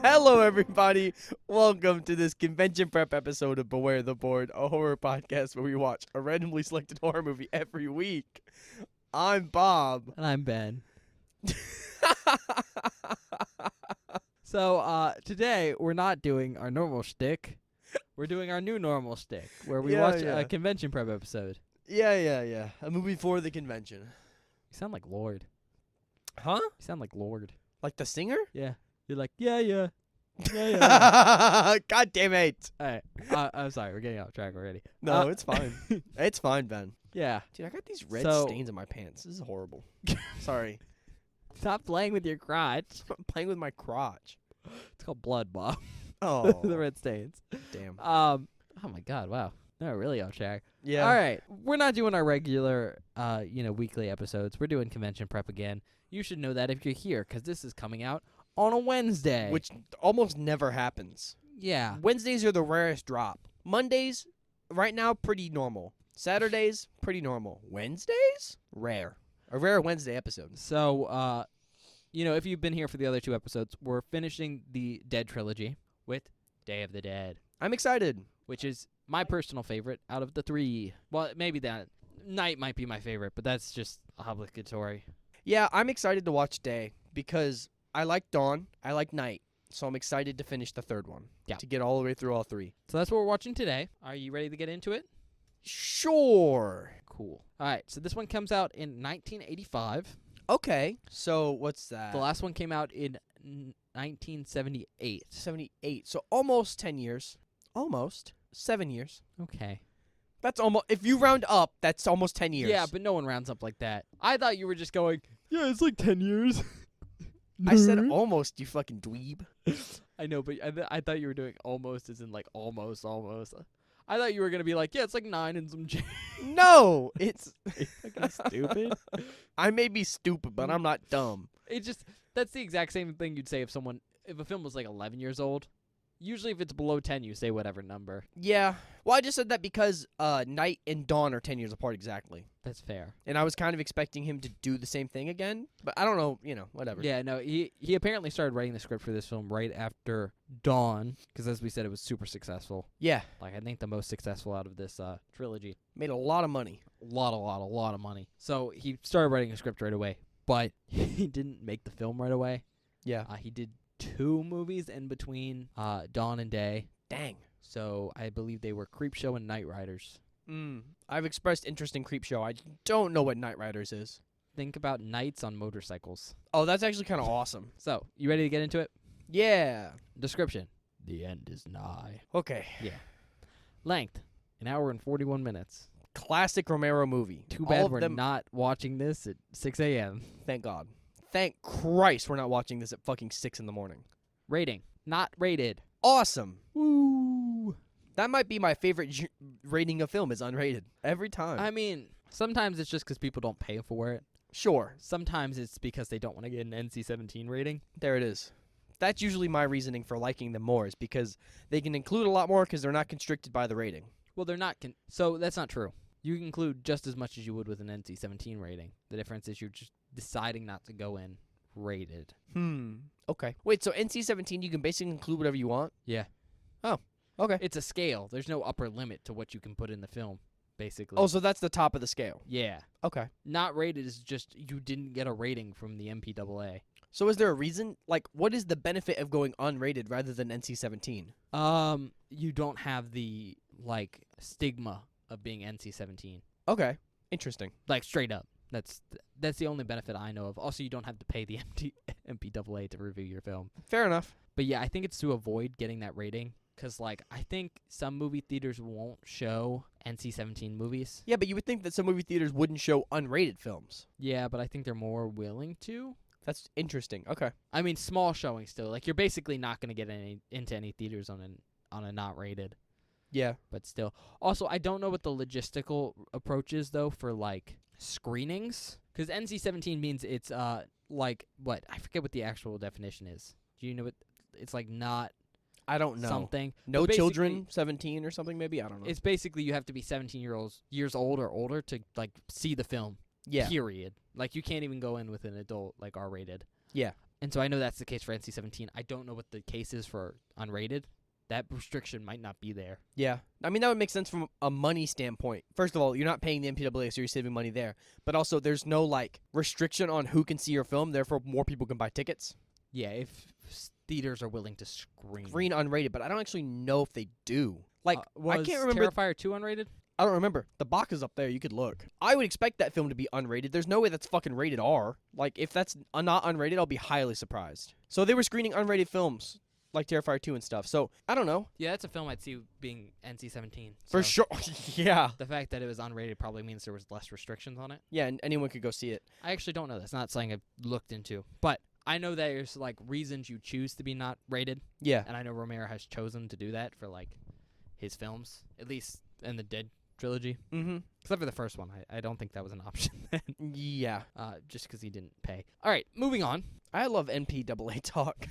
Hello, everybody. Welcome to this convention prep episode of Beware the Board, a horror podcast where we watch a randomly selected horror movie every week. I'm Bob. And I'm Ben. So, today we're not doing our normal shtick. We're doing our new normal shtick, where we watch a convention prep episode. Yeah. A movie for the convention. You sound like Lord. Huh? You sound like Lord. Like the singer? Yeah. You're like, yeah. God damn it. All right. I'm sorry. We're getting off track already. No, it's fine. It's fine, Ben. Yeah. Dude, I got these red So- stains in my pants. This is horrible. Sorry. Stop playing with your crotch. I'm playing with my crotch. It's called blood, Bob. Oh, The red stains. damn. Oh my God. Wow. No, really off track. Yeah. All right. We're not doing our regular, weekly episodes. We're doing convention prep again. You should know that if you're here, because this is coming out on a Wednesday. Which almost never happens. yeah. Wednesdays are the rarest drop. Mondays, right now, pretty normal. Saturdays, pretty normal. Wednesdays, rare. A rare Wednesday episode. So, if you've been here for the other two episodes, we're finishing the Dead trilogy with Day of the Dead, I'm excited. which is my personal favorite out of the three. Well, maybe that Night might be my favorite, but that's just obligatory. Yeah, I'm excited to watch Day because I like Dawn, I like Night. So I'm excited to finish the third one. Yeah. To get all the way through all three. So that's what we're watching today. Are you ready to get into it? Sure. Cool. All right. So this one comes out in 1985. Okay. So what's that? The last one came out in 1978. 78. So almost 10 years. Almost. 7 years. Okay. That's almost, if you round up, that's almost 10 years. Yeah, but no one rounds up like that. I thought you were just going, yeah, it's like 10 years. I said almost, you fucking dweeb. I know, but I thought you were doing almost as in like almost. I thought you were going to be like, yeah, it's like 9 and some change. No, it's Fucking stupid. I may be stupid, but I'm not dumb. That's the exact same thing you'd say if a film was like 11 years old. Usually if it's below 10, you say whatever number. Yeah. Well, I just said that because Night and Dawn are 10 years apart exactly. That's fair. And I was kind of expecting him to do the same thing again, but I don't know, whatever. Yeah, no, he apparently started writing the script for this film right after Dawn, because as we said, it was super successful. Yeah. Like, I think the most successful out of this trilogy. Made a lot of money. A lot of money. So he started writing a script right away, but he didn't make the film right away. Yeah. He did 2 movies in between Dawn and Day. Dang. So I believe they were Creepshow and Night Riders. I've expressed interest in Creepshow. I don't know what Night Riders is. Think about knights on motorcycles. Oh, that's actually kind of awesome. So, you ready to get into it? Yeah. Description. The end is nigh. Okay. Length. 1 hour and 41 minutes. Classic Romero movie. Too All bad of we're them, not watching this at 6 a.m. Thank God. Thank Christ we're not watching this at fucking 6 in the morning. Rating. Not rated. Awesome. Woo. That might be my favorite rating of film is unrated. Every time. I mean, sometimes it's just because people don't pay for it. Sure. Sometimes it's because they don't want to get an NC-17 rating. There it is. That's usually my reasoning for liking them more is because they can include a lot more because they're not constricted by the rating. Well, they're not. So that's not true. You can include just as much as you would with an NC-17 rating. The difference is you're just deciding not to go in rated. Okay. Wait, so NC-17 you can basically include whatever you want? Yeah. Oh, okay. It's a scale. There's no upper limit to what you can put in the film, basically. Oh, so that's the top of the scale. Yeah. Okay. Not rated is just you didn't get a rating from the MPAA. So is there a reason? Like, what is the benefit of going unrated rather than NC-17? You don't have the, stigma of being NC-17. Okay. Interesting. Like, straight up. That's the only benefit I know of. Also, you don't have to pay the MPAA to review your film. Fair enough. But yeah, I think it's to avoid getting that rating. Because, I think some movie theaters won't show NC-17 movies. Yeah, but you would think that some movie theaters wouldn't show unrated films. Yeah, but I think they're more willing to. That's interesting. Okay. I mean, small showing still. Like, you're basically not going to get into any theaters on a not rated. Yeah. But still. Also, I don't know what the logistical approach is, though, for, screenings. Because NC-17 means it's, what? I forget what the actual definition is. Do you know what? It's, not I don't know. something. No But children, 17 or something maybe? I don't know. It's basically you have to be 17 years old or older to, see the film. Yeah. Period. Like, you can't even go in with an adult, R-rated. Yeah. And so I know that's the case for NC-17. I don't know what the case is for unrated. That restriction might not be there. Yeah. I mean, that would make sense from a money standpoint. First of all, you're not paying the MPAA, so you're saving money there. But also, there's no, like, restriction on who can see your film. Therefore, more people can buy tickets. Yeah, if theaters are willing to screen. Screen unrated, but I don't actually know if they do. Like, I was can't remember. Terrifier 2 unrated? I don't remember. The box is up there. You could look. I would expect that film to be unrated. There's no way that's fucking rated R. Like, if that's not unrated, I'll be highly surprised. So they were screening unrated films, like Terrifier 2 and stuff. So, I don't know. Yeah, that's a film I'd see being NC-17. For so sure. Yeah. The fact that it was unrated probably means there was less restrictions on it. Yeah, and anyone could go see it. I actually don't know. That's not something I've looked into. But I know there's, like, reasons you choose to be not rated. Yeah. And I know Romero has chosen to do that for, like, his films, at least in the Dead trilogy. Mm-hmm. Except for the first one. I don't think that was an option then. Yeah. Just because he didn't pay. All right, moving on. I love NPAA talk.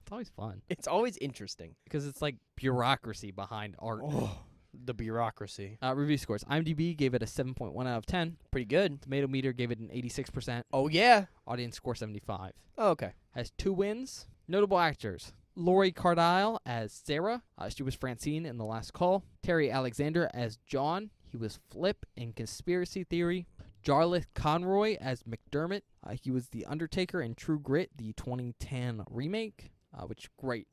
It's always fun. It's always interesting. Because it's like bureaucracy behind art. Oh, the bureaucracy. Review scores. IMDb gave it a 7.1 out of 10. Pretty good. Tomato meter gave it an 86%. Oh, yeah. Audience score 75. Oh, okay. Has 2 wins. Notable actors. Laurie Cardile as Sarah. She was Francine in The Last Call. Terry Alexander as John. He was Flip in Conspiracy Theory. Jarlath Conroy as McDermott. He was The Undertaker in True Grit, the 2010 remake, which great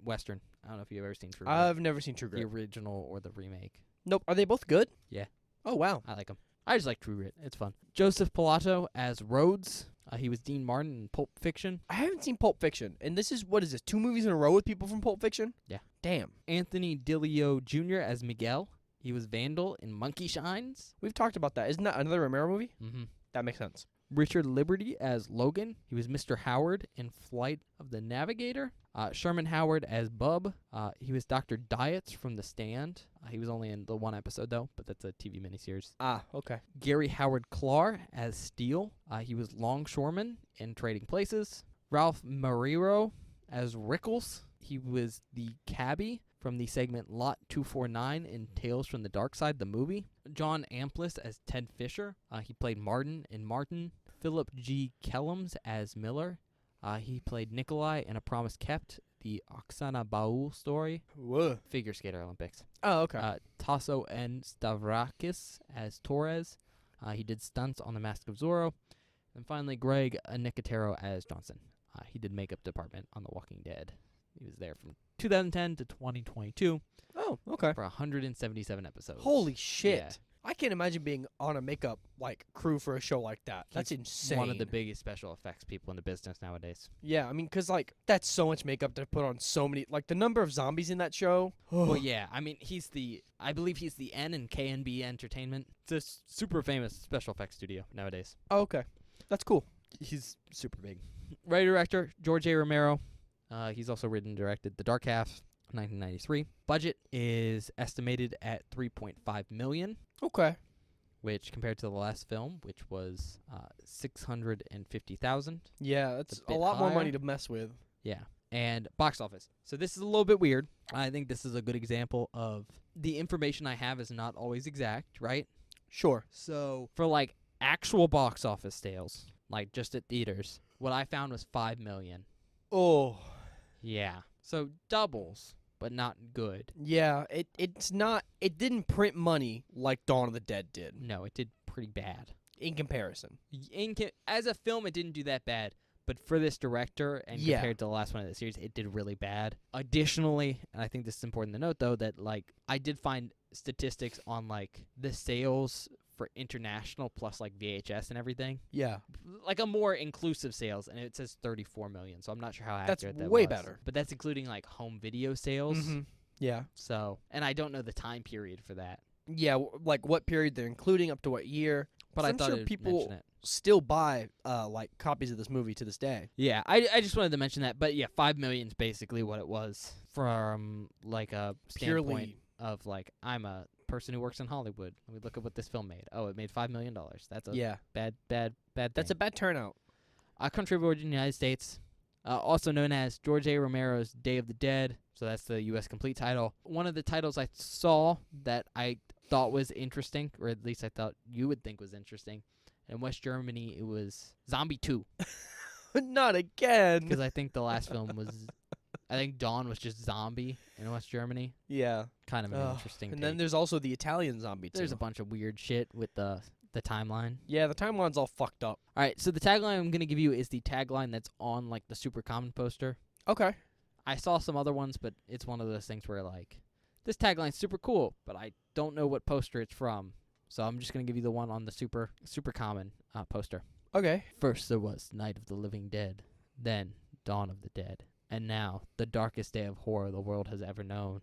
Western. I don't know if you've ever seen True Grit. I've never seen True The Grit. original or the remake. Nope. Are they both good? Yeah. Oh, wow. I like them. I just like True Grit. It's fun. Joseph Pilato as Rhodes. He was Dean Martin in Pulp Fiction. I haven't seen Pulp Fiction. And this is, what is this, 2 movies in a row with people from Pulp Fiction? Yeah. Damn. Anthony DiLeo Jr. as Miguel. He was Vandal in Monkey Shines. We've talked about that. Isn't that another Romero movie? Mm-hmm. That makes sense. Richard Liberty as Logan. He was Mr. Howard in Flight of the Navigator. Sherman Howard as Bub. He was Dr. Dietz from The Stand. He was only in the 1 episode, though, but that's a TV miniseries. Ah, okay. Gary Howard Clark as Steele. He was Longshoreman in Trading Places. Ralph Marrero as Rickles. He was the cabbie from the segment Lot 249 in Tales from the Dark Side, the movie. John Amplis as Ted Fisher. He played Martin in Martin. Philip G. Kellums as Miller. He played Nikolai in A Promise Kept, the Oksana Baul story. Whoa. Figure Skater Olympics. Oh, okay. Tasso N. Stavrakis as Torres. He did stunts on The Mask of Zorro. And finally, Greg Nicotero as Johnson. He did makeup department on The Walking Dead. He was there from 2010 to 2022 Oh, okay. for 177 episodes. Holy shit. Yeah. I can't imagine being on a makeup crew for a show like that. That's insane. One of the biggest special effects people in the business nowadays. Yeah, I mean, because, that's so much makeup to put on so many. The number of zombies in that show. Well, yeah, I mean, I believe he's the N in KNB Entertainment. It's a super famous special effects studio nowadays. Oh, okay. That's cool. He's super big. Writer-director, George A. Romero. He's also written and directed The Dark Half, 1993. Budget is estimated at $3.5 million, Okay. which compared to the last film, which was $650,000. Yeah, that's a a bit lot more higher. money to mess with. Yeah. And box office. So this is a little bit weird. I think this is a good example of the information I have is not always exact, right? Sure. So for actual box office sales, just at theaters, what I found was $5 million. Oh. Yeah. So doubles, but not good. Yeah, it's not. It didn't print money like Dawn of the Dead did No, it did pretty bad. in comparison. As a film, it didn't do that bad. But for this director, and Yeah. compared to the last one of the series, it did really bad. Additionally, and I think this is important to note, though, that I did find statistics on the sales for international plus VHS and everything, Yeah. a more inclusive sales, and it says 34 million. So I'm not sure how That's accurate that way was. better. But that's including home video sales. Mm-hmm. Yeah. So, and I don't know the time period for that. Yeah, what period they're including, up to what year. But I'm I thought sure it'd people mention it. still buy copies of this movie to this day. Yeah, I just wanted to mention that. But yeah, 5 million is basically what it was from a standpoint Purely. of I'm a person who works in Hollywood. Let me look at what this film made. Oh, it made $5 million. That's a Yeah. bad thing. That's a bad turnout. Country of origin, United States. Also known as George A. Romero's Day of the Dead. So that's the U.S. complete title. One of the titles I saw that I thought was interesting, or at least I thought you would think was interesting. In West Germany, it was Zombie 2. Not again. because I think the last film was, I think Dawn was just zombie in West Germany. Yeah. Kind of an Ugh. interesting. And then take. there's also the Italian zombie too. There's a bunch of weird shit with the timeline. Yeah, the timeline's all fucked up. All right, so the tagline I'm gonna give you is the tagline that's on like the Super Common poster. Okay. I saw some other ones, but it's one of those things where like this tagline's super cool, but I don't know what poster it's from. So I'm just gonna give you the one on the Super Common poster. Okay. First there was Night of the Living Dead, then Dawn of the Dead, and now the darkest day of horror the world has ever known,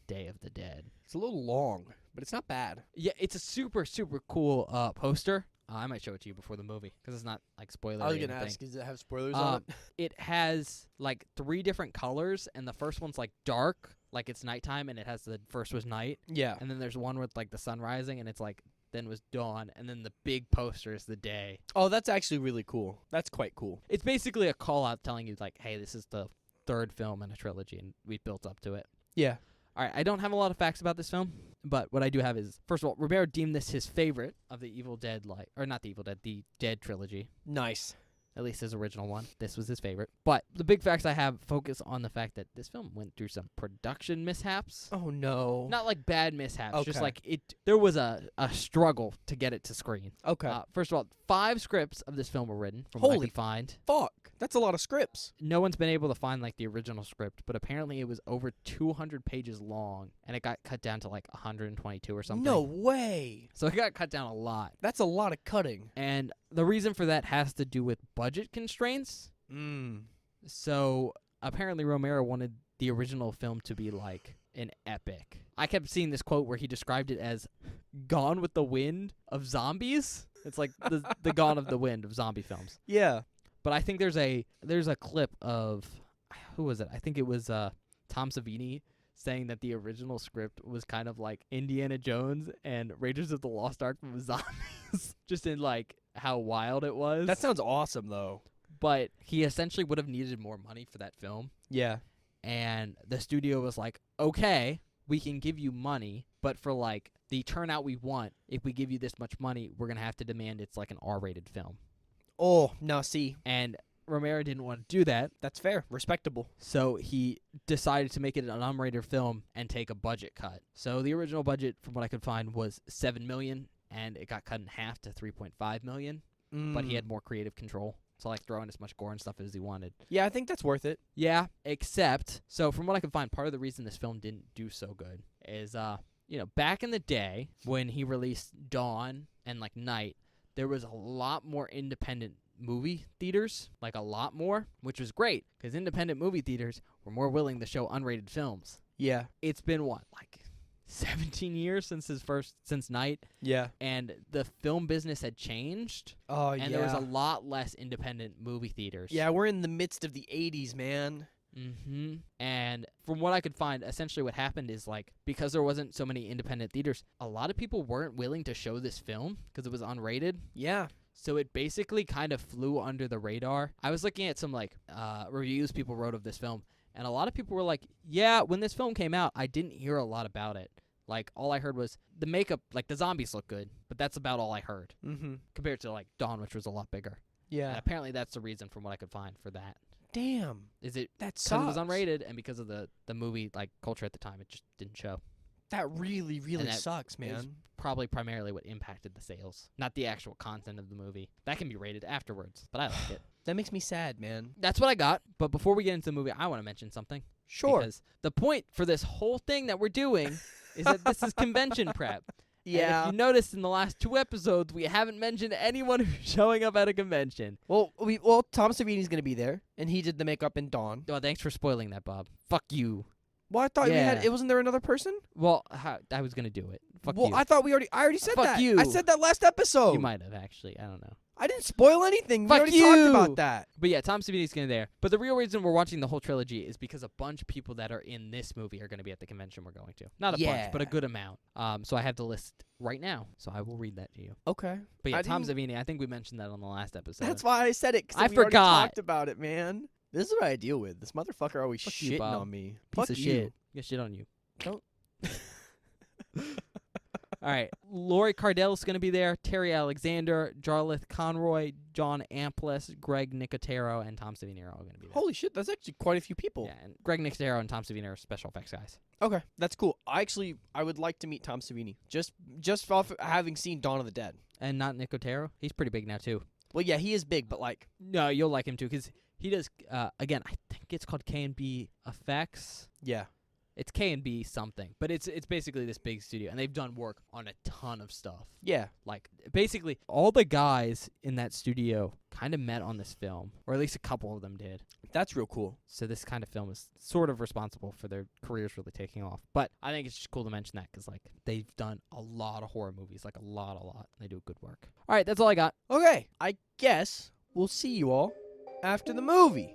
Day of the Dead. It's a little long, but it's not bad. Yeah, it's a super cool poster. I might show it to you before the movie because it's not like spoiler. I was gonna ask, does it have spoilers Uh, on it? It has like 3 different colors, and the first one's like dark, like it's nighttime, and it has the first was night, Yeah. and then there's one with like the sun rising, and it's like then was dawn, and then the big poster is the day. Oh, that's actually really cool. That's quite cool. It's basically a call out telling you like, hey, this is the 3rd film in a trilogy, and we built up to it. Yeah. All right, I don't have a lot of facts about this film, but what I do have is, first of all, Romero deemed this his favorite of the Evil Dead, or not the Evil Dead, the Dead trilogy. Nice. At least his original one. This was his favorite. But the big facts I have focus on the fact that this film went through some production mishaps. Oh no. Not like bad mishaps, just Okay. like there was a struggle to get it to screen. Okay. First of all, 5 scripts of this film were written, from what I Holy could find. Fuck. That's a lot of scripts. No one's been able to find like the original script, but apparently it was over 200 pages long, and it got cut down to like 122 or something. No way. So it got cut down a lot. That's a lot of cutting. And the reason for that has to do with budget constraints. So apparently Romero wanted the original film to be like an epic. I kept seeing this quote where he described it as Gone with the Wind of zombies. It's like the Gone of the Wind of zombie films. Yeah. But I think there's a clip of, who was it? I think it was Tom Savini saying that the original script was kind of like Indiana Jones and Raiders of the Lost Ark with zombies, just in like how wild it was. That sounds awesome though. But he essentially would have needed more money for that film, Yeah. and the studio was like, okay, we can give you money, but for like the turnout we want, if we give you this much money, we're gonna have to demand it's like an R-rated film. Oh, now see, And Romero didn't want to do that, that's fair. Respectable. so he decided to make it an unrated film and take a budget cut. So the original budget, from what I could find, was $7 million, and it got cut in half to $3.5 million. But he had more creative control, so like throw in as much gore and stuff as he wanted. Yeah, I think that's worth it. Yeah, except, so from what I could find, part of the reason this film didn't do so good is, back in the day when he released Dawn and like Night, there was a lot more independent movie theaters, like a lot more, which was great because independent movie theaters were more willing to show unrated films. Yeah. It's been what, like 17 years since Night, Yeah. and the film business had changed, Oh, and there was a lot less independent movie theaters. Yeah, we're in the midst of the 80s, man. And from what I could find, essentially what happened is like, because there wasn't so many independent theaters, a lot of people weren't willing to show this film because it was unrated. Yeah. So it basically kind of flew under the radar. I was looking at some like reviews people wrote of this film, and a lot of people were like, yeah, when this film came out, I didn't hear a lot about it. Like, all I heard was the makeup, like the zombies look good, but that's about all I heard compared to like Dawn, which was a lot didn't Yeah. And apparently that's the reason from what I could find for that. Damn. Is it That because sucks. it was unrated and because of the movie like culture at the time, it just didn't show. That really, really that sucks, It was man. probably primarily what impacted the sales, not the actual content of the movie. That can be rated afterwards, but I like it. That makes me sad, man. That's what I got. But before we get into the movie, I want to mention something. Sure. Because the point for this whole thing that we're doing is that this is convention prep. And if you noticed in the last 2 episodes, we haven't mentioned anyone who's showing up at a convention. Well, Tom Savini's gonna be there, and he did the makeup in Dawn. Oh, thanks for spoiling that, Bob. Fuck you. Well, I thought we had. Yeah. It wasn't there another person? Well, I was gonna do it. Fuck well, you. I thought I already said Fuck that. you. I said that last episode. You might have actually. I don't know. I didn't spoil anything. Fuck we already you. talked about that. But yeah, Tom Savini's gonna be there. But the real reason we're watching the whole trilogy is because a bunch of people that are in this movie are gonna be at the convention we're going to. Not a bunch, but a Yeah. good amount. So I have the list right now. So I will read that to you. Okay. But yeah, I Tom didn't- Savini. I think we mentioned that on the last episode. That's why I said it. 'Cause I we already forgot. talked about it, man. This is what I deal with. This motherfucker always Fuck you, shitting Bob. on me. Piece Fuck of you. shit. Get shit on you. All right. Laurie Cardell's going to be there. Terry Alexander, Jarlath Conroy, John Amplis, Greg Nicotero, and Tom Savini are all going to be there. Holy shit, that's actually quite a few people. Yeah, and Greg Nicotero and Tom Savini are special effects guys. Okay, that's cool. I would like to meet Tom Savini just off having seen Dawn of the Dead. And not Nicotero. He's pretty big now, too. Well, yeah, he is big, but like, No, you'll like him, too, because he does, again, I think it's called K&B Effects. yeah, It's K&B something, but it's basically this big studio, and they've done work on a ton of stuff. yeah. Like, basically, all the guys in that studio kind of met on this film, or at least a couple of them did. That's real cool. So this kind of film is sort of responsible for their careers really taking off. But I think it's just cool to mention that because, like, they've done a lot of horror movies, like a lot. They do good work. All right, that's all I got. Okay, I guess we'll see you all after the movie.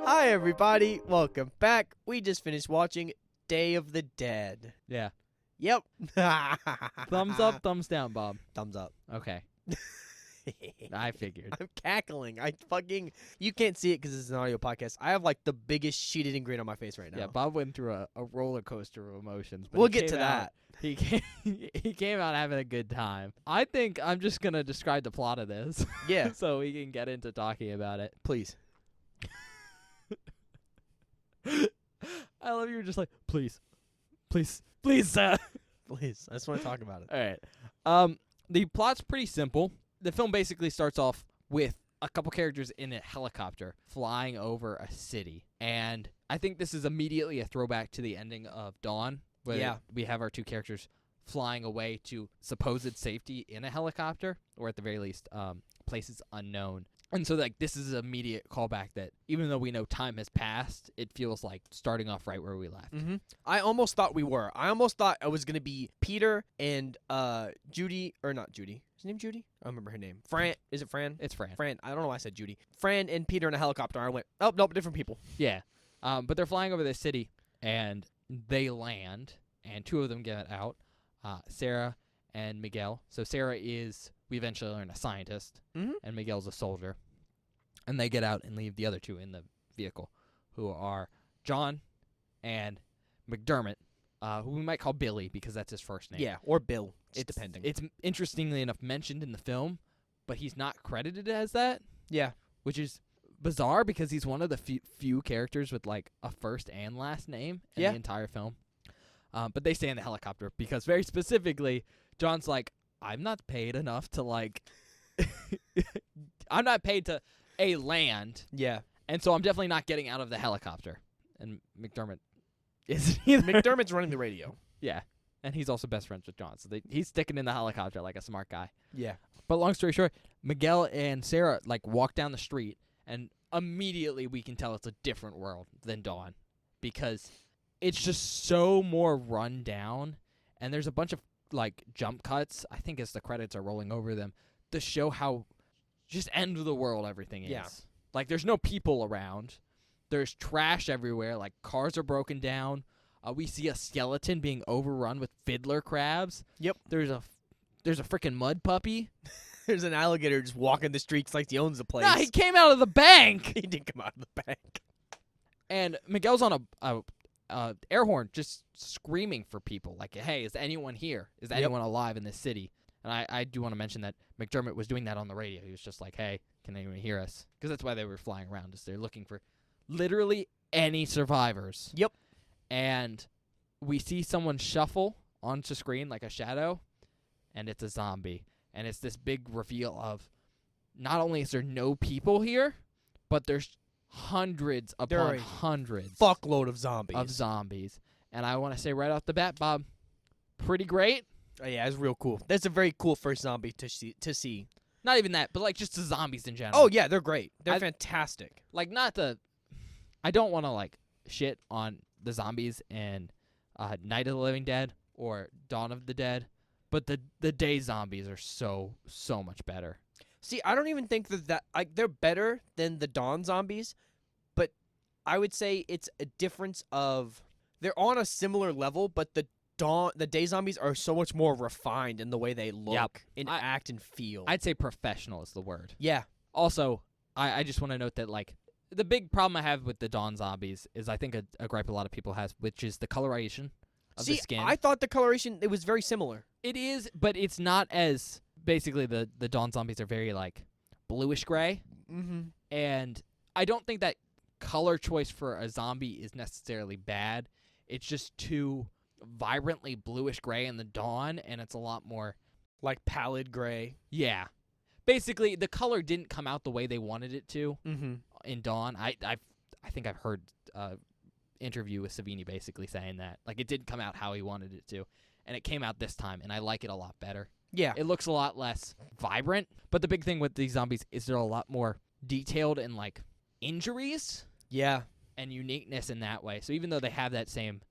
Hi, everybody. Welcome back. We just finished watching Day of the Dead. Yeah. Yep. Thumbs up, thumbs down, Bob. Thumbs up. Okay. I figured. I'm cackling. You can't see it because it's an audio podcast. I have like the biggest shit-eating grin on my face right now. Yeah, Bob went through a roller coaster of emotions. But We'll he get to came out- that. He came out having a good time. I think I'm just going to describe the plot of this. Yeah. So we can get into talking about it. Please. I love you're just like, please, sir. Please. I just want to talk about it. All right. The plot's pretty simple. The film basically starts off with a couple characters in a helicopter flying over a city. And I think this is immediately a throwback to the ending of Dawn, where Yeah. we have our two characters flying away to supposed safety in a helicopter, or at the very least, places unknown. And so, like, this is an immediate callback that even though we know time has passed, it feels like starting off right where we left. Mm-hmm. I almost thought we were. I almost thought it was going to be Peter and Judy, or not Judy. Is her name Judy? I don't remember her name. Fran. Is it Fran? It's Fran. Fran. I don't know why I said Judy. Fran and Peter in a helicopter. I went, oh, nope, different people. Yeah. But they're flying over this city, and they land, and two of them get out, Sarah and Miguel. So Sarah is, we eventually learn, a scientist, and Miguel's a soldier. And they get out and leave the other two in the vehicle, who are John and McDermott, who we might call Billy because that's his first name. Yeah, or Bill. It's depending. It's interestingly enough mentioned in the film, but he's not credited as that, Yeah. which is bizarre because he's one of the few characters with like a first and last name in Yeah. the entire film. But they stay in the helicopter because very specifically, John's like, I'm not paid enough to like, I'm not paid to land, Yeah. and so I'm definitely not getting out of the helicopter. And McDermott isn't either. McDermott's running the radio. Yeah, and he's also best friends with John, so he's sticking in the helicopter like a smart guy. Yeah. But long story short, Miguel and Sarah like walk down the street, and immediately we can tell it's a different world than Dawn, because it's just so more run down, and there's a bunch of like jump cuts, I think as the credits are rolling over them, to show how just end of the world everything is. Yeah. Like there's no people around. There's trash everywhere, like cars are broken down. We see a skeleton being overrun with fiddler crabs. Yep. There's a freaking mud puppy. There's an alligator just walking the streets like he owns the place. Nah, he came out of the bank. He did come out of the bank. And Miguel's on a air horn just screaming for people. Like, hey, is anyone here? Is anyone alive in this city? And I do want to mention that McDermott was doing that on the radio. He was just like, hey, can anyone hear us? Because that's why they were flying around, is they're looking for literally any survivors. Yep. And we see someone shuffle onto screen like a shadow, and it's a zombie. And it's this big reveal of not only is there no people here, but there's hundreds There are upon a hundreds Fuckload of zombies. of zombies. And I want to say right off the bat, Bob, pretty great. Oh, yeah, it's real cool. That's a very cool first zombie to see. Not even that, but like just the zombies in general. Oh, yeah, they're great. They're I- fantastic. Like not the. I don't want to like shit on the zombies in Night of the Living Dead or Dawn of the Dead, but the day zombies are so much better. See, I don't even think that like they're better than the Dawn zombies, but I would say it's a difference of they're on a similar level, but the day zombies are so much more refined in the way they look and I- act and feel. I'd say professional is the word. yeah. Also, I just want to note that like the big problem I have with the Dawn zombies is I think a gripe a lot of people has, which is the coloration of the See, skin. I thought the coloration, it was very similar. It is, but it's not as basically the Dawn zombies are very like bluish gray, Mm-hmm. and I don't think that color choice for a zombie is necessarily bad. It's just too vibrantly bluish gray in the Dawn, and it's a lot more Like pallid gray. yeah. Basically, the color didn't come out the way they wanted it to Mm-hmm. in Dawn. I think I've heard interview with Savini basically saying that like it didn't come out how he wanted it to, and it came out this time, and I like it a lot better. Yeah. It looks a lot less vibrant, but the big thing with these zombies is they're a lot more detailed in like injuries Yeah. and uniqueness in that way. So even though they have that same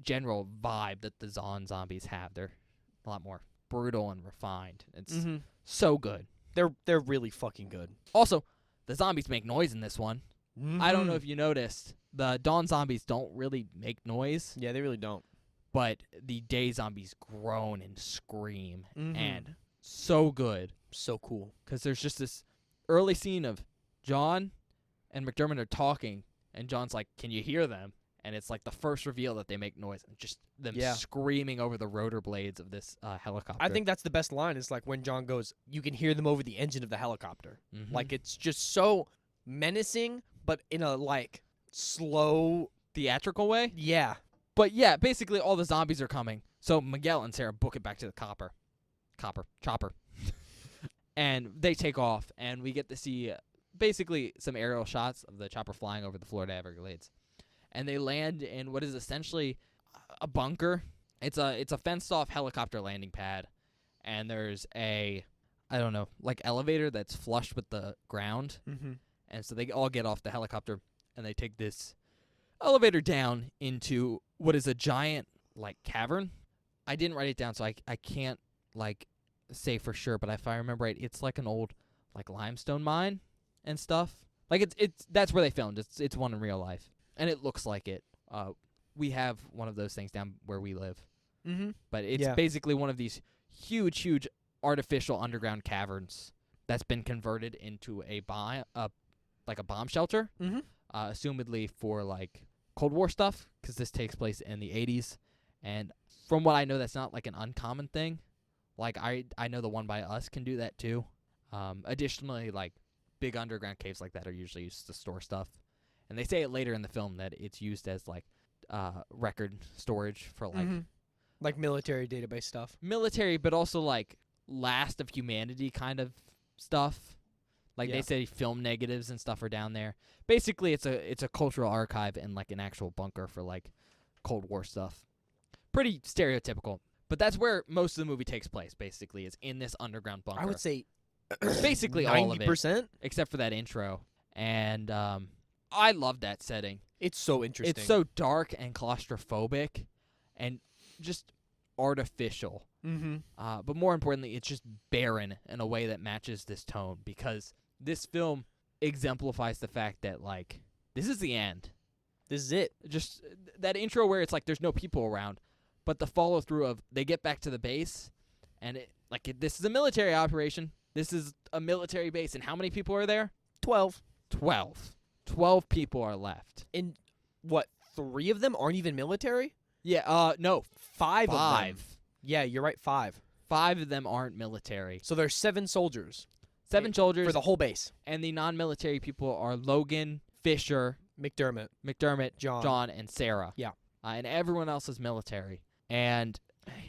general vibe that the Dawn zombies have, they're a lot more brutal and refined. It's Mm-hmm. so good. They're really fucking good. Also, the zombies make noise in this one. I don't know if you noticed, the Dawn zombies don't really make noise, Yeah, they really don't. but the Day zombies groan and scream, Mhm. and so good. So cool. Because there's just this early scene of John and McDermott are talking, and John's like, "Can you hear them?" And it's like the first reveal that they make noise, and just them Yeah. screaming over the rotor blades of this helicopter. I think that's the best line is like when John goes, you can hear them over the engine of the helicopter. Mhm. Like it's just so menacing, but in a like slow. theatrical way. Yeah. But yeah, basically all the zombies are coming. So Miguel and Sarah book it back to the chopper. And they take off, and we get to see basically some aerial shots of the chopper flying over the Florida Everglades. And they land in what is essentially a bunker. It's a fenced off helicopter landing pad, and there's a like elevator that's flush with the ground. Mm-hmm. And so they all get off the helicopter, and they take this elevator down into what is a giant like cavern. I didn't write it down, so I can't like say for sure, but if I remember right, it's like an old like limestone mine and stuff. Like it's that's where they filmed. It's one in real life, and it looks like it. We have one of those things down where we live, Mm-hmm. but it's Yeah. basically one of these huge artificial underground caverns that's been converted into a bomb shelter. Mm-hmm. Assumedly for like Cold War stuff, because this takes place in the 80s, and from what I know, that's not like an uncommon thing. Like I know the one by us can do that too. Additionally, like big underground caves like that are usually used to store stuff, and they say it later in the film that it's used as like record storage for like Like military database stuff. military, but also like last of humanity kind of stuff. Like Yeah. they say film negatives and stuff are down there. Basically it's a cultural archive and like an actual bunker for like Cold War stuff. Pretty stereotypical. But that's where most of the movie takes place, basically, is in this underground bunker. I would say basically all of it, 90%. except for that intro. And I love that setting. It's so interesting. It's so dark and claustrophobic and just artificial. Mm-hmm. But more importantly, it's just barren in a way that matches this tone, because this film exemplifies the fact that, like, this is the end. This is it. Just that intro where it's like there's no people around, but the follow through of they get back to the base, and this is a military operation. This is a military base, and how many people are there? 12. 12. 12 people are left. And what, 3 of them aren't even military? Yeah, no, 5 of them. 5. Yeah, you're right, 5. 5 of them aren't military. So there's 7 soldiers 7 soldiers, for the whole base. and the non-military people are Logan, Fisher, McDermott. McDermott, John. and Sarah. Yeah. And everyone else is military. And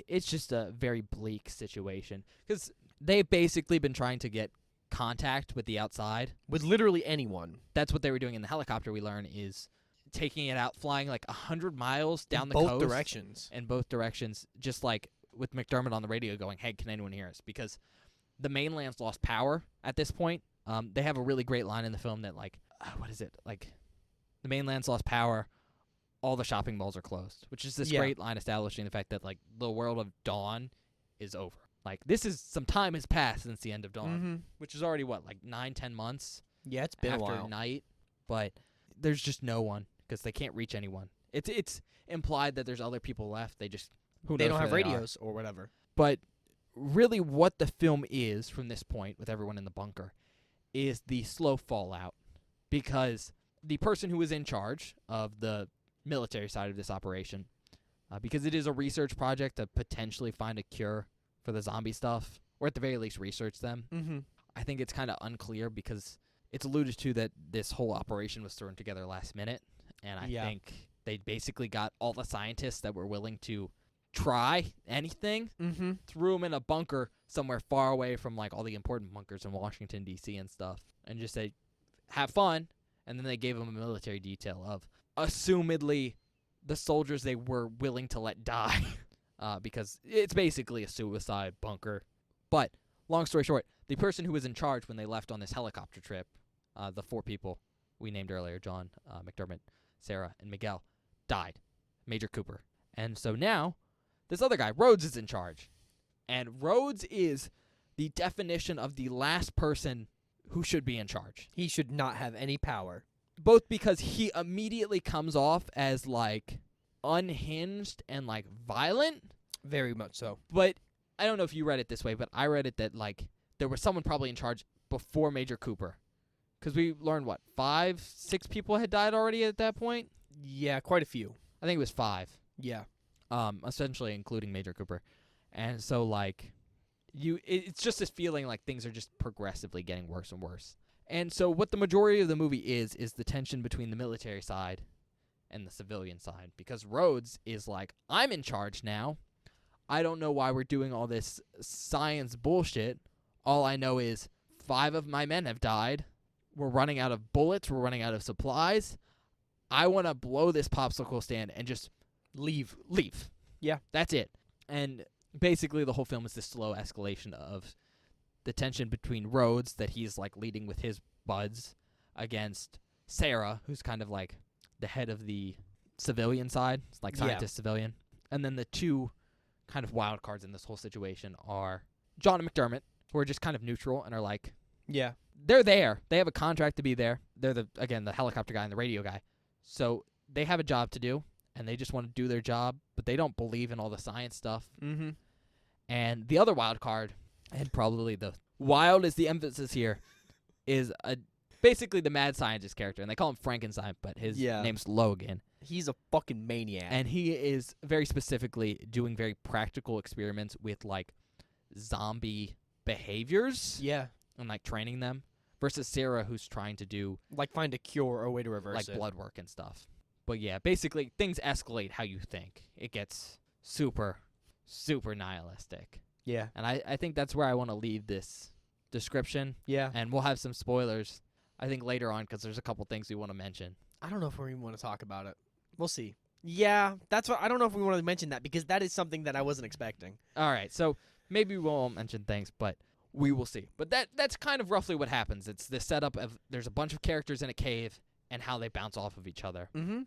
it's just a very bleak situation, because they've basically been trying to get contact with the outside. With literally anyone. That's what they were doing in the helicopter, we learn, is taking it out, flying like 100 miles down in the both coast. directions. In both directions, just like with McDermott on the radio going, "Hey, can anyone hear us?" Because the mainland's lost power at this point. They have a really great line in the film that, like, what is it? Like, the mainland's lost power, all the shopping malls are closed, which is this Yeah. great line establishing the fact that, like, the world of Dawn is over. Like, some time has passed since the end of Dawn, Mm-hmm. which is already, what, like 9-10 months Yeah, it's been a after while. night? But there's just no one, because they can't reach anyone. It's implied that there's other people left. They just, who They knows don't have where they are. radios or whatever. But really what the film is from this point, with everyone in the bunker, is the slow fallout. Because the person who was in charge of the military side of this operation, because it is a research project to potentially find a cure for the zombie stuff, or at the very least research them. Mm-hmm. I think it's kind of unclear because it's alluded to that this whole operation was thrown together last minute, and I think they basically got all the scientists that were willing to try anything, Mm-hmm. threw them in a bunker somewhere far away from like all the important bunkers in Washington D.C. and stuff, and just say, "Have fun." And then they gave them a military detail of, assumedly, the soldiers they were willing to let die, because it's basically a suicide bunker. But long story short, the person who was in charge when they left on this helicopter trip, the 4 people we named earlier, John, McDermott, Sarah, and Miguel, died. Major Cooper. And so now, this other guy, Rhodes, is in charge. And Rhodes is the definition of the last person who should be in charge. He should not have any power. Both because he immediately comes off as, like, unhinged and, like, violent. Very much so. But I don't know if you read it this way, but I read it that, like, there was someone probably in charge before Major Cooper. Because we learned, 5, 6 people had died already at that point? Yeah, quite a few. I think it was 5. Yeah. Essentially including Major Cooper. And so, like, it's just this feeling like things are just progressively getting worse and worse. And so what the majority of the movie is the tension between the military side and the civilian side. Because Rhodes is like, I'm in charge now. I don't know why we're doing all this science bullshit. All I know is 5 of my men have died. We're running out of bullets. We're running out of supplies. I want to blow this popsicle stand and just leave. Yeah. That's it. And basically the whole film is this slow escalation of the tension between Rhodes, that he's like leading with his buds, against Sarah, who's kind of like the head of the civilian side, it's like scientist civilian. And then the 2 kind of wild cards in this whole situation are John and McDermott, who are just kind of neutral and are like, Yeah. they're there. They have a contract to be there. They're the helicopter guy and the radio guy. So they have a job to do, and they just want to do their job, but they don't believe in all the science stuff. Mm-hmm. And the other wild card, and probably the wild is the emphasis here, is basically the mad scientist character. And they call him Frankenstein, but his name's Logan. He's a fucking maniac. And he is very specifically doing very practical experiments with, like, zombie behaviors. Yeah. And, like, training them. Versus Sarah, who's trying to do, like, find a cure or a way to reverse like, it. blood work and stuff. But yeah, basically, things escalate how you think. It gets super, super nihilistic. Yeah. And I think that's where I want to leave this description. Yeah. And we'll have some spoilers, I think, later on, because there's a couple things we want to mention. I don't know if we even want to talk about it. We'll see. Yeah, that's what I don't know if we want to mention that, because that is something that I wasn't expecting. All right, so maybe we won't mention things, but we will see. But that's kind of roughly what happens. It's the setup of there's a bunch of characters in a cave and how they bounce off of each other. Mm-hmm.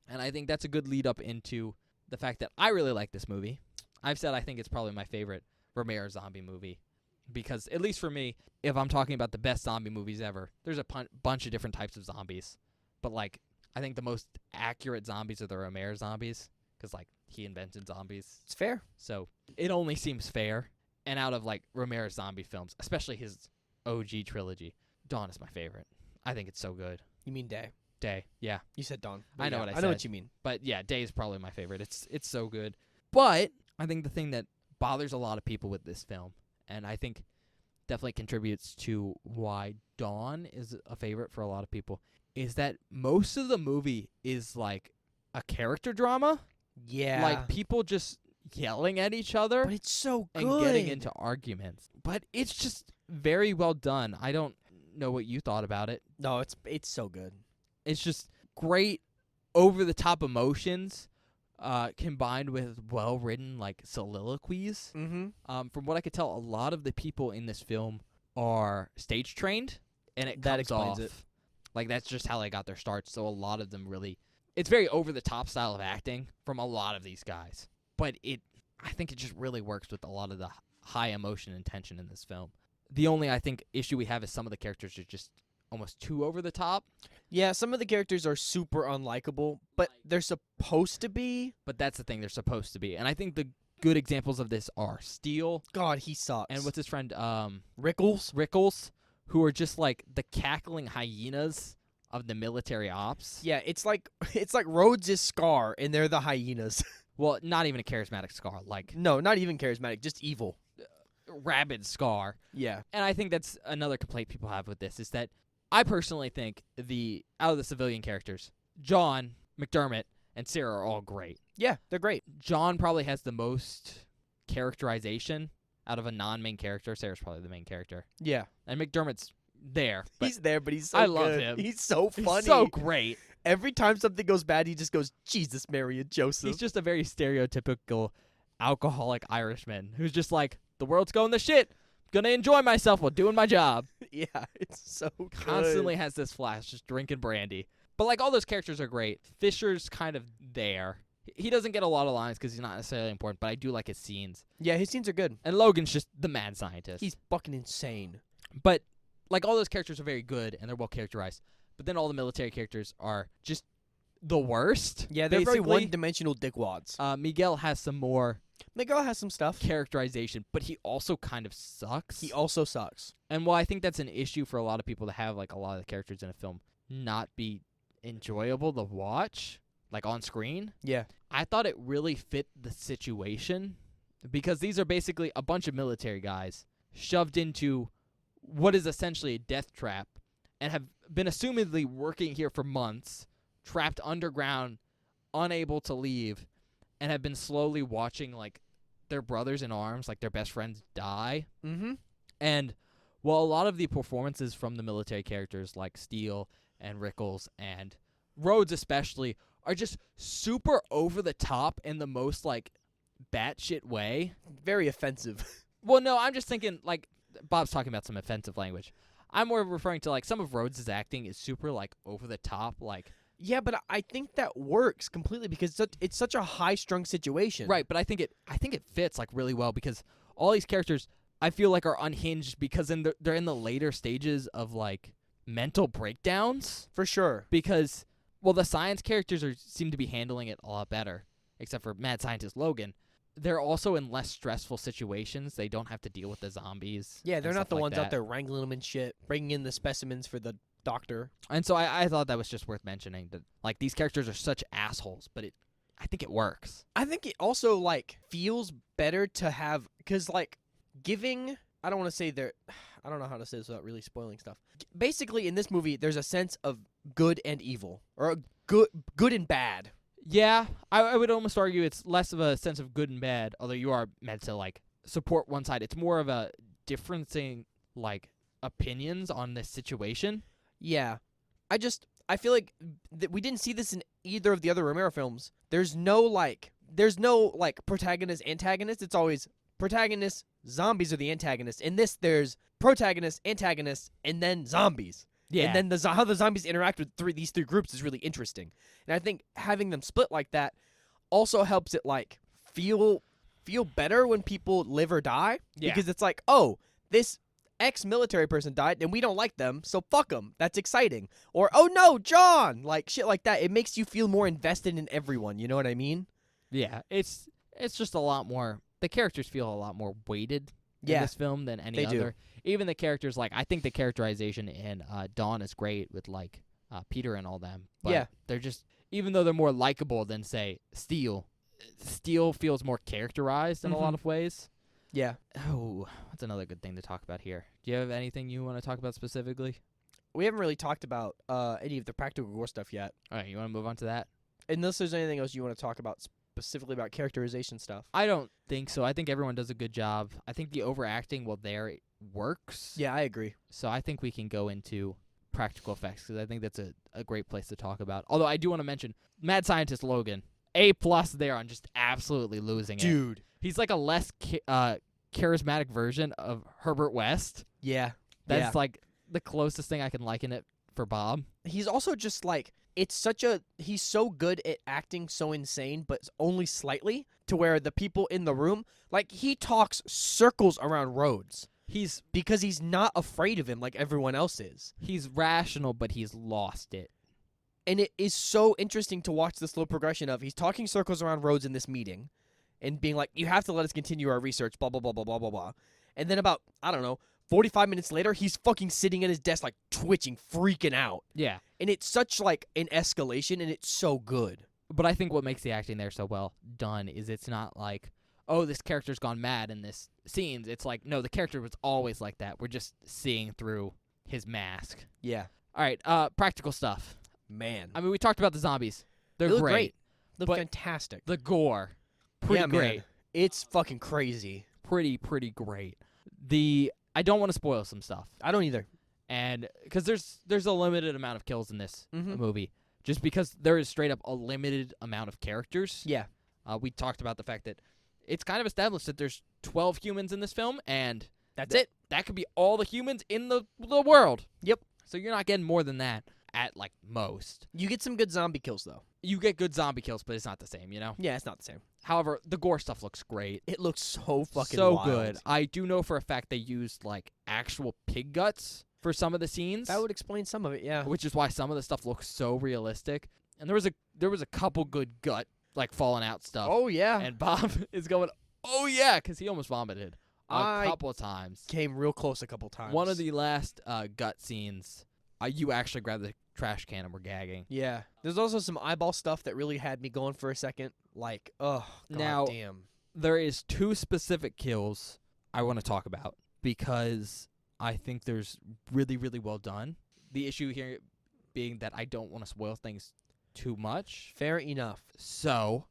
And I think that's a good lead up into the fact that I really like this movie. I've said I think it's probably my favorite Romero zombie movie. Because, at least for me, if I'm talking about the best zombie movies ever, there's a bunch of different types of zombies. But, like, I think the most accurate zombies are the Romero zombies. Because, like, he invented zombies. It's fair. So, it only seems fair. And out of, like, Romero's zombie films, especially his OG trilogy, Dawn is my favorite. I think it's so good. You mean Day? Day, yeah. You said Dawn. I know what I I know said. what you mean. But yeah, Day is probably my favorite. It's so good. But I think the thing that bothers a lot of people with this film, and I think definitely contributes to why Dawn is a favorite for a lot of people, is that most of the movie is like a character drama. Yeah. Like people just yelling at each other But it's so good. and getting into arguments. But it's just very well done. I don't know what you thought about it. No, it's so good. It's just great over-the-top emotions combined with well-written, like, soliloquies. Mm-hmm. From what I could tell, a lot of the people in this film are stage-trained, and it That comes explains off. it. Like, that's just how they got their start, so a lot of them really... It's very over-the-top style of acting from a lot of these guys. But I think it just really works with a lot of the high emotion and tension in this film. The only, I think, issue we have is some of the characters are just almost too over the top. Yeah, some of the characters are super unlikable, but they're supposed to be. But that's the thing, they're supposed to be. And I think the good examples of this are Steele God, he sucks. and what's his friend Rickles? Rickles, who are just like the cackling hyenas of the military ops. Yeah, it's like Rhodes is Scar and they're the hyenas. Well, not even a charismatic Scar, like No, not even charismatic, just evil. rabid Scar. Yeah. And I think that's another complaint people have with this is that I personally think out of the civilian characters, John, McDermott, and Sarah are all great. Yeah, they're great. John probably has the most characterization out of a non-main character. Sarah's probably the main character. Yeah. And McDermott's there. But He's there, but he's so I love good. him. He's so he's funny. so great. Every time something goes bad, he just goes, Jesus, Mary, and Joseph. He's just a very stereotypical alcoholic Irishman who's just like, the world's going to shit. Gonna enjoy myself while doing my job. Yeah, it's so good. Constantly has this flash, just drinking brandy. But like all those characters are great. Fisher's kind of there. He doesn't get a lot of lines because he's not necessarily important, but I do like his scenes. Yeah, his scenes are good. And Logan's just the mad scientist. He's fucking insane. But like all those characters are very good and they're well characterized. But then all the military characters are just the worst. Yeah, they're very basically. one-dimensional dickwads. Miguel has some more Miguel has some stuff. characterization, but he also kind of sucks. He also sucks. And while I think that's an issue for a lot of people to have like a lot of the characters in a film not be enjoyable to watch, like on screen, Yeah. I thought it really fit the situation because these are basically a bunch of military guys shoved into what is essentially a death trap and have been assumedly working here for months, trapped underground, unable to leave, and have been slowly watching like their brothers in arms, like their best friends, die. Mm-hmm. And while a lot of the performances from the military characters like Steele and Rickles and Rhodes especially are just super over the top in the most like batshit way. Very offensive. Well, no, I'm just thinking like Bob's talking about some offensive language. I'm more referring to like some of Rhodes' acting is super like over the top, like Yeah, but I think that works completely because it's such a high-strung situation. right. But I think it fits like really well because all these characters I feel like are unhinged because they're in the later stages of like mental breakdowns For sure. because well the science characters seem to be handling it a lot better except for mad scientist Logan. They're also in less stressful situations. They don't have to deal with the zombies. Yeah, they're and not stuff the like ones that. out there wrangling them and shit, bringing in the specimens for the doctor. And so I thought that was just worth mentioning that like these characters are such assholes, but I think it works. I think it also like feels better to have because like giving. I don't want to say they're. I don't know how to say this without really spoiling stuff. Basically, in this movie, there's a sense of good and evil, or good and bad. Yeah, I would almost argue it's less of a sense of good and bad, although you are meant to like support one side. It's more of a differencing like opinions on this situation. Yeah, I feel like we didn't see this in either of the other Romero films. There's no protagonist antagonist. It's always protagonist, zombies are the antagonists. In this, there's protagonist, antagonist, and then zombies. Yeah. And then how the zombies interact with these three groups is really interesting. And I think having them split like that also helps it like feel better when people live or die. Yeah. Because it's like, oh, this ex-military person died and we don't like them, so fuck them. That's exciting. Or, oh no, John! Like, shit like that. It makes you feel more invested in everyone, you know what I mean? Yeah, it's just a lot more. The characters feel a lot more weighted in Yeah, this film than any they do. other. Even the characters, like I think the characterization in Dawn is great with like Peter and all them. But Yeah. they're just even though they're more likable than say Steele. Steele feels more characterized in a lot Mhm. of ways. Yeah. Oh, that's another good thing to talk about here. Do you have anything you want to talk about specifically? We haven't really talked about any of the practical gore stuff yet. All right, you want to move on to that? Unless there's anything else you want to talk about specifically about characterization stuff. I don't think so. I think everyone does a good job. I think the overacting, while there, it works. Yeah, I agree. So I think we can go into practical effects because I think that's a great place to talk about. Although I do want to mention Mad Scientist Logan, A+ there on just absolutely losing it. Dude. He's like a less charismatic version of Herbert West. Yeah. That's like the closest thing I can liken it for Bob. He's also just like he's so good at acting so insane, but only slightly to where the people in the room, like he talks circles around Rhodes He's because he's not afraid of him like everyone else is. he's rational, but he's lost it. And it is so interesting to watch the slow progression of he's talking circles around Rhodes in this meeting and being like, you have to let us continue our research, blah, blah, blah, blah, blah, blah, blah. And then about, I don't know, 45 minutes later, he's fucking sitting at his desk, like, twitching, freaking out. Yeah. And it's such, like, an escalation, and it's so good. But I think what makes the acting there so well done is it's not like, oh, this character's gone mad in this scenes. It's like, no, the character was always like that. We're just seeing through his mask. Yeah. All right, practical stuff. Man. I mean, we talked about the zombies. They're They look great. great. Look But fantastic. The gore, pretty Yeah, man. great. It's fucking crazy. Pretty great. I don't want to spoil some stuff, I don't either. and because there's a limited amount of kills in this Mhm. movie, just because there is straight up a limited amount of characters. Yeah. We talked about the fact that it's kind of established that there's 12 humans in this film, and That's it. that could be all the humans in the world. Yep. So you're not getting more than that at like most. You get some good zombie kills, though. You get good zombie kills, but it's not the same, you know? Yeah, it's not the same. However, the gore stuff looks great. It looks so fucking so wild. good. I do know for a fact they used like actual pig guts for some of the scenes, That would explain some of it, yeah. which is why some of the stuff looks so realistic. And there was a couple good gut like falling out stuff. Oh, yeah. And Bob is going, "Oh yeah," because he almost vomited a I couple of times. Came real close a couple times. One of the last gut scenes, you actually grabbed the trash can and were gagging. Yeah. There's also some eyeball stuff that really had me going for a second. Like, oh, Now- damn. There is two specific kills I want to talk about because I think there's really well done. The issue here being that I don't want to spoil things too much. Fair enough. So,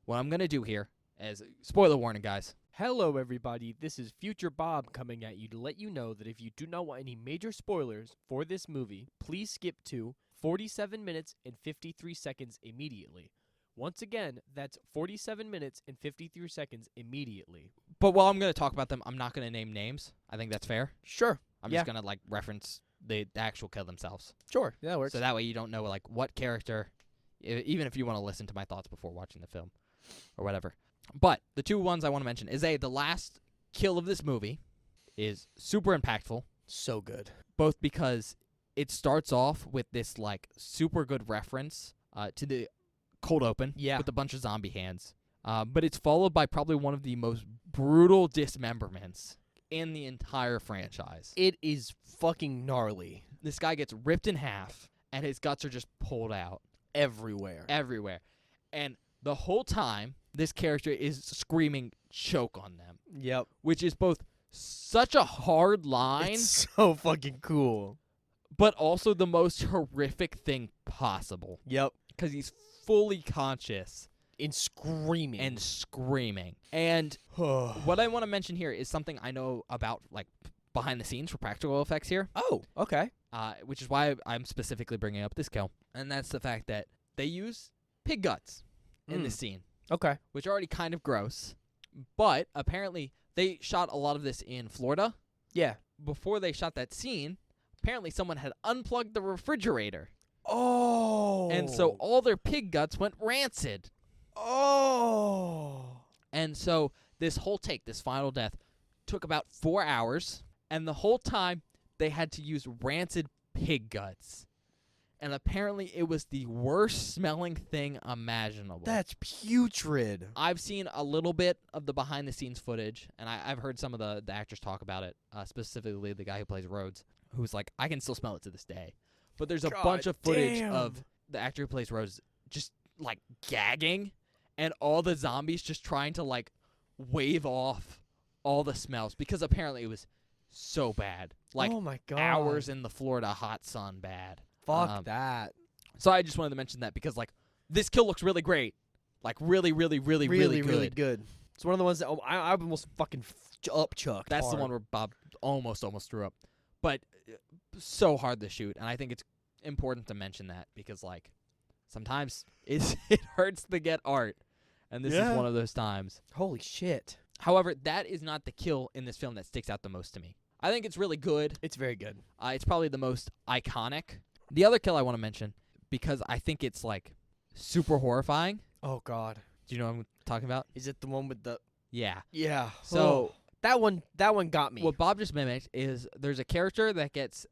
what I'm going to do here is spoiler warning, guys. Hello, everybody. This is Future Bob coming at you to let you know that if you do not want any major spoilers for this movie, please skip to 47 minutes and 53 seconds immediately. Once again, that's 47 minutes and 53 seconds immediately. But while I'm going to talk about them, I'm not going to name names. I think that's fair. Sure. I'm Yeah. just going to like reference the actual kill themselves. Sure. That works. So that way you don't know like what character, even if you want to listen to my thoughts before watching the film or whatever. But the two ones I want to mention is the last kill of this movie is super impactful, So good. both because it starts off with this like super good reference to the cold open Yeah. with a bunch of zombie hands. But it's followed by probably one of the most brutal dismemberments in the entire franchise. It is fucking gnarly This guy gets ripped in half, and his guts are just pulled out everywhere. everywhere. And the whole time, this character is screaming, "Choke on them," Yep. which is both such a hard line, It's so fucking cool. but also the most horrific thing possible. Yep. Because he's fully conscious In screaming. and screaming. And what I want to mention here is something I know about, like, behind the scenes for practical effects here, Oh, okay. which is why I'm specifically bringing up this kill. And that's the fact that they use pig guts in this scene, Okay. which are already kind of gross. But apparently they shot a lot of this in Florida. Yeah. Before they shot that scene, apparently someone had unplugged the refrigerator. Oh. And so all their pig guts went rancid. Oh. And so this whole take, this final death, took about 4 hours. And the whole time, they had to use rancid pig guts. And apparently it was the worst smelling thing imaginable. That's putrid. I've seen a little bit of the behind-the-scenes footage, and I've heard some of the actors talk about it, specifically the guy who plays Rhodes, who's like, I can still smell it to this day. But there's a God bunch of footage damn. of the actor who plays Rhodes just, like, gagging, and all the zombies just trying to, like, wave off all the smells, because apparently it was so bad. Like, oh my God. hours in the Florida hot sun bad. Fuck that. So I just wanted to mention that because, like, this kill looks really great. Like, really good. It's one of the ones that I almost fucking upchucked. That's the hard. one where Bob almost threw up. But so hard to shoot, and I think it's important to mention that because, like, sometimes it hurts to get art, and this Yeah. is one of those times. Holy shit. However, that is not the kill in this film that sticks out the most to me. I think it's really good. It's very good. It's probably the most iconic. The other kill I want to mention, because I think it's, like, super horrifying. Oh God. Do you know what I'm talking about? Is it the one with the? Yeah. Yeah. So that one got me. what Bob just mimicked is there's a character that gets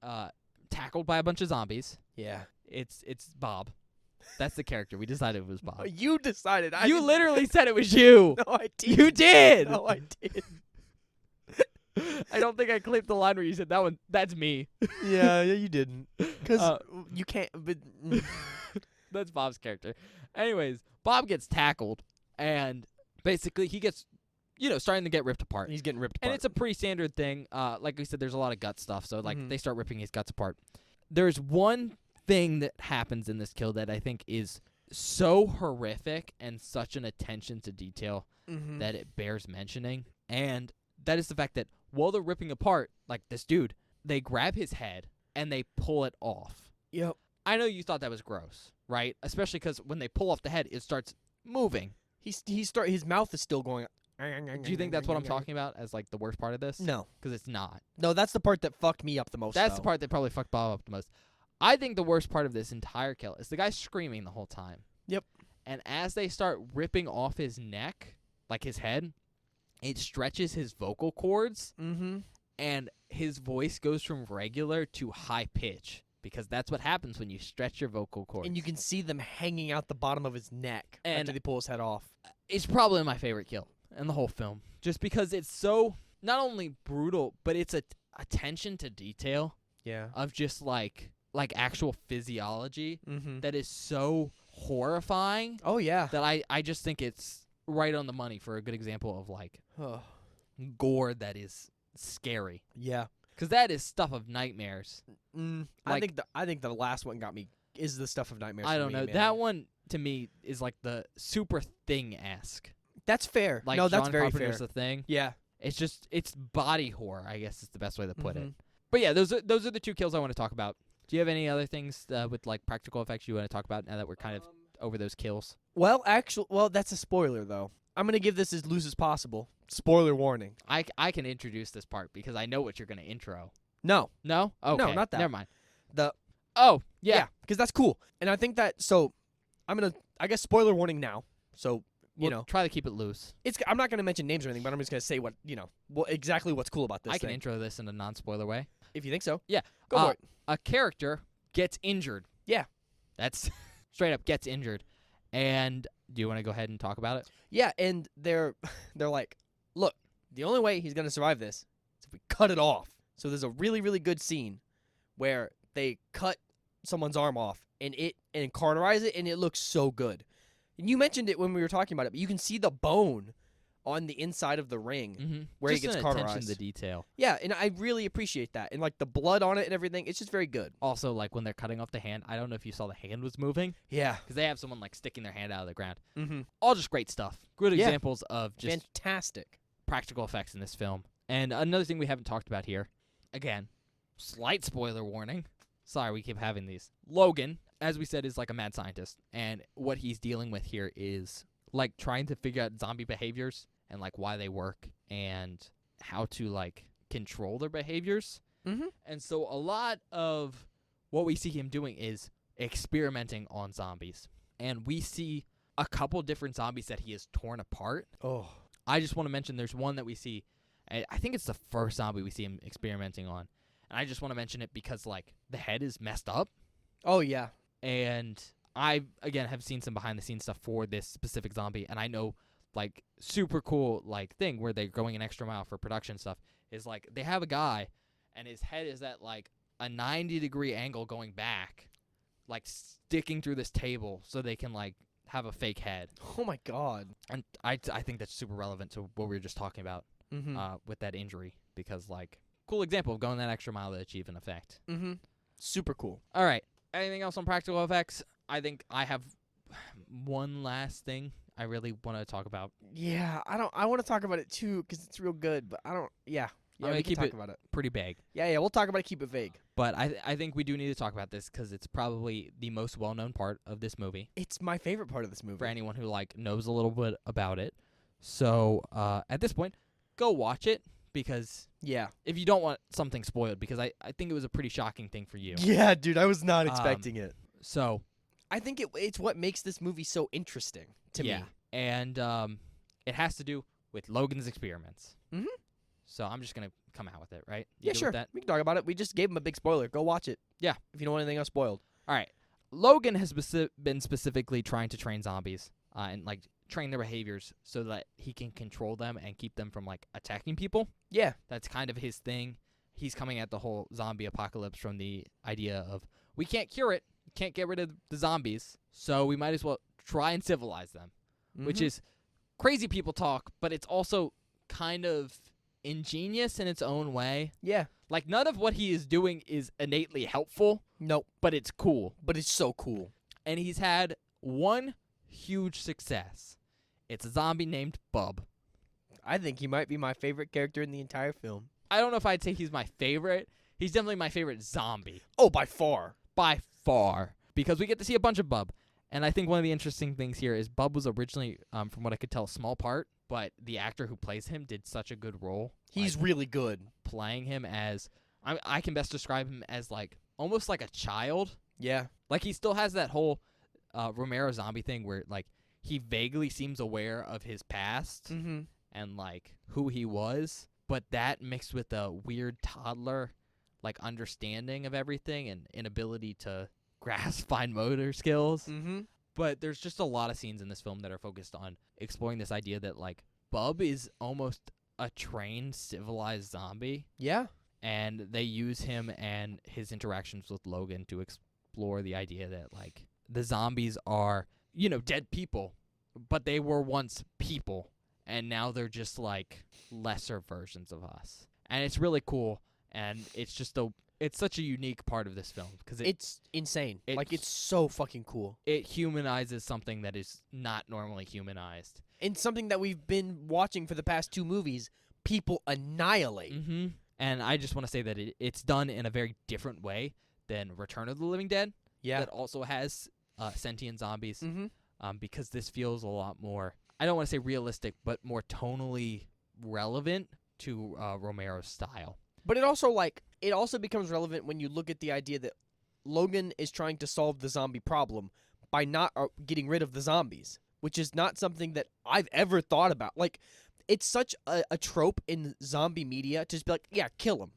tackled by a bunch of zombies. Yeah. It's Bob. That's the character. We decided it was Bob. You decided. I You didn't- literally said it was you. No, I did. You did. No, I did. I don't think I clipped the line where you said that one. That's me. Yeah, you didn't. Because you can't. But That's Bob's character. Anyways, Bob gets tackled, and basically he gets, starting to get ripped apart. he's getting ripped apart. And it's a pretty standard thing. Like we said, there's a lot of gut stuff, so Mhm. they start ripping his guts apart. There's one thing that happens in this kill that I think is so horrific and such an attention to detail that it bears mentioning, and that is the fact that while they're ripping apart, like this dude, they grab his head and they pull it off. Yep. I know you thought that was gross, right? Especially because when they pull off the head, it starts moving. His mouth is still going. Do you think that's what I'm talking about as like the worst part of this? No. Because it's not. No, that's the part that fucked me up the most. That's the though. part that probably fucked Bob up the most. I think the worst part of this entire kill is the guy screaming the whole time. Yep. And as they start ripping off his neck, like his head, it stretches his vocal cords, and his voice goes from regular to high pitch, because that's what happens when you stretch your vocal cords. And you can see them hanging out the bottom of his neck And- after they pull his head off. It's probably my favorite kill in the whole film, just because it's so not only brutal, but it's a attention to detail Yeah. of just like actual physiology Mm-hmm. that is so horrifying Oh yeah. that I just think it's right on the money for a good example of like Oh, gore that is scary, yeah. because that is stuff of nightmares. I Like- think the last one got me. Is the stuff of nightmares. I for don't me, know. man. That one to me is like the super Thing-esque. That's fair. Like no, that's John very Carpenter's fair. The Thing. Yeah. It's body horror, I guess is the best way to put it. Mhm. But yeah, those are the two kills I want to talk about. Do you have any other things with like practical effects you want to talk about now that we're kind of over those kills? Well, that's a spoiler though. I'm gonna give this as loose as possible. Spoiler warning. I can introduce this part because I know what you're gonna intro. No. No? Okay. not that. Never mind. The Oh, yeah. because that's cool. And I think that I guess spoiler warning now. So We'll try to keep it loose. I'm not gonna mention names or anything, but I'm just gonna say exactly what's cool about this I can thing. intro this in a non-spoiler way. If you think so. Yeah. Go for it. A character gets injured. Yeah. That's straight up gets injured. And do you want to go ahead and talk about it? Yeah, and they're like, look, the only way he's gonna survive this is if we cut it off. So there's a really, really good scene where they cut someone's arm off and cauterize it, and it looks so good. And you mentioned it when we were talking about it, but you can see the bone on the inside of the ring Mm-hmm. where Just he gets an cauterized. attention to detail. Yeah, and I really appreciate that. And like the blood on it and everything, it's just very good. Also, like when they're cutting off the hand, I don't know if you saw the hand was moving Yeah. because they have someone like sticking their hand out of the ground. Mm-hmm. All just great stuff. Good Yeah. examples of just Fantastic. practical effects in this film. And another thing we haven't talked about here, again, slight spoiler warning. Sorry, we keep having these. Logan, as we said, is like a mad scientist, and what he's dealing with here is like trying to figure out zombie behaviors and like why they work and how to like control their behaviors. Mm-hmm. And so a lot of what we see him doing is experimenting on zombies. And we see a couple different zombies that he has torn apart. Oh. I just want to mention there's one that we see. I think it's the first zombie we see him experimenting on. And I just want to mention it because, like, the head is messed up. Oh yeah. And I, again, have seen some behind-the-scenes stuff for this specific zombie. And I know, like, super cool, like, thing where they're going an extra mile for production stuff is, like, they have a guy, and his head is at, like, a 90-degree angle going back, like, sticking through this table so they can, like, have a fake head. Oh my God. And I think that's super relevant to what we were just talking about Mm-hmm. with that injury because, like, cool example of going that extra mile to achieve an effect. Mm-hmm. Super cool. All right. Anything else on practical effects? I think I have one last thing I really want to talk about. Yeah, I want to talk about it too because it's real good, but I don't. Yeah. Yeah, gonna we can keep talk it- about it. Pretty vague. Yeah, we'll talk about it. Keep it vague. But I think we do need to talk about this because it's probably the most well-known part of this movie It's my favorite part of this movie. for anyone who, like, knows a little bit about it. So at this point, go watch it because Yeah. if you don't want something spoiled, because I think it was a pretty shocking thing for you. Yeah, dude, I was not Um, expecting it. So I think it's what makes this movie so interesting to yeah. me. And it has to do with Logan's experiments. Mhm. So I'm just gonna come out with it, right? You Yeah, good sure. with that? We can talk about it. We just gave him a big spoiler. Go watch it. Yeah. If you don't want anything else spoiled. All right. Logan has been specifically trying to train zombies and like train their behaviors so that he can control them and keep them from like attacking people. Yeah. That's kind of his thing. He's coming at the whole zombie apocalypse from the idea of we can't cure it, can't get rid of the zombies, so we might as well try and civilize them, which is crazy people talk, but it's also kind of ingenious in its own way. Yeah. Like, none of what he is doing is innately helpful, Nope. but it's cool. But it's so cool. And he's had one huge success. It's a zombie named Bub. I think he might be my favorite character in the entire film. I don't know if I'd say he's my favorite. He's definitely my favorite zombie. Oh, by far. By far. Because we get to see a bunch of Bub. And I think one of the interesting things here is Bub was originally, from what I could tell, a small part. But the actor who plays him did such a good role. He's really good. Playing him as, I can best describe him as like, almost like a child. Yeah. Like, he still has that whole Romero zombie thing where, like, he vaguely seems aware of his past Mm-hmm. and, like, who he was. But that mixed with a weird toddler, like, understanding of everything and inability to grasp fine motor skills. Mm-hmm. But there's just a lot of scenes in this film that are focused on exploring this idea that, like, Bub is almost a trained, civilized zombie. Yeah. And they use him and his interactions with Logan to explore the idea that, like, the zombies are, dead people, but they were once people, and now they're just, like, lesser versions of us. And it's really cool, and it's just it's such a unique part of this film, because It's insane. It's so fucking cool. it humanizes something that is not normally humanized. And something that we've been watching for the past 2 movies, people annihilate. Mm-hmm. And I just want to say that it's done in a very different way than Return of the Living Dead, Yeah. that also has sentient zombies, Mm-hmm. because this feels a lot more, I don't want to say realistic, but more tonally relevant to Romero's style. But it also becomes relevant when you look at the idea that Logan is trying to solve the zombie problem by not getting rid of the zombies, which is not something that I've ever thought about. Like, it's such a trope in zombie media to just be like, yeah, kill them.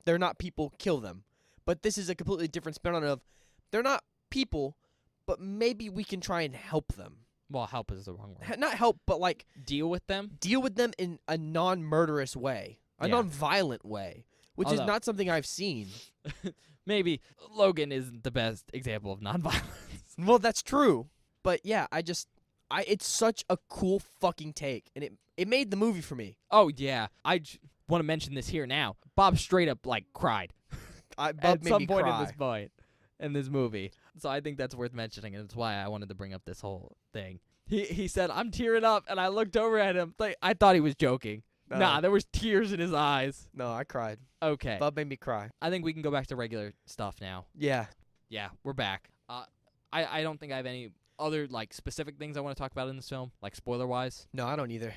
They're not people, kill them. But this is a completely different spin on it of, they're not people, but maybe we can try and help them. Well, help is the wrong word. Not help, but like Deal with them? deal with them in a non-murderous way, a Yeah. non-violent way, which is Although- not something I've seen. Maybe Logan isn't the best example of nonviolence. Well, that's true. But yeah, it's such a cool fucking take, and it made the movie for me. Oh, yeah. I want to mention this here now. Bob straight up, like, cried Bob at made some me point cry. in this movie. So I think that's worth mentioning, and that's why I wanted to bring up this whole thing. He said, I'm tearing up, and I looked over at him. Like, I thought he was joking. No. Nah, there was tears in his eyes. No, I cried. Okay. Bob made me cry. I think we can go back to regular stuff now. Yeah. Yeah, we're back. I don't think I have any other, like, specific things I want to talk about in this film, like, spoiler-wise. No, I don't either.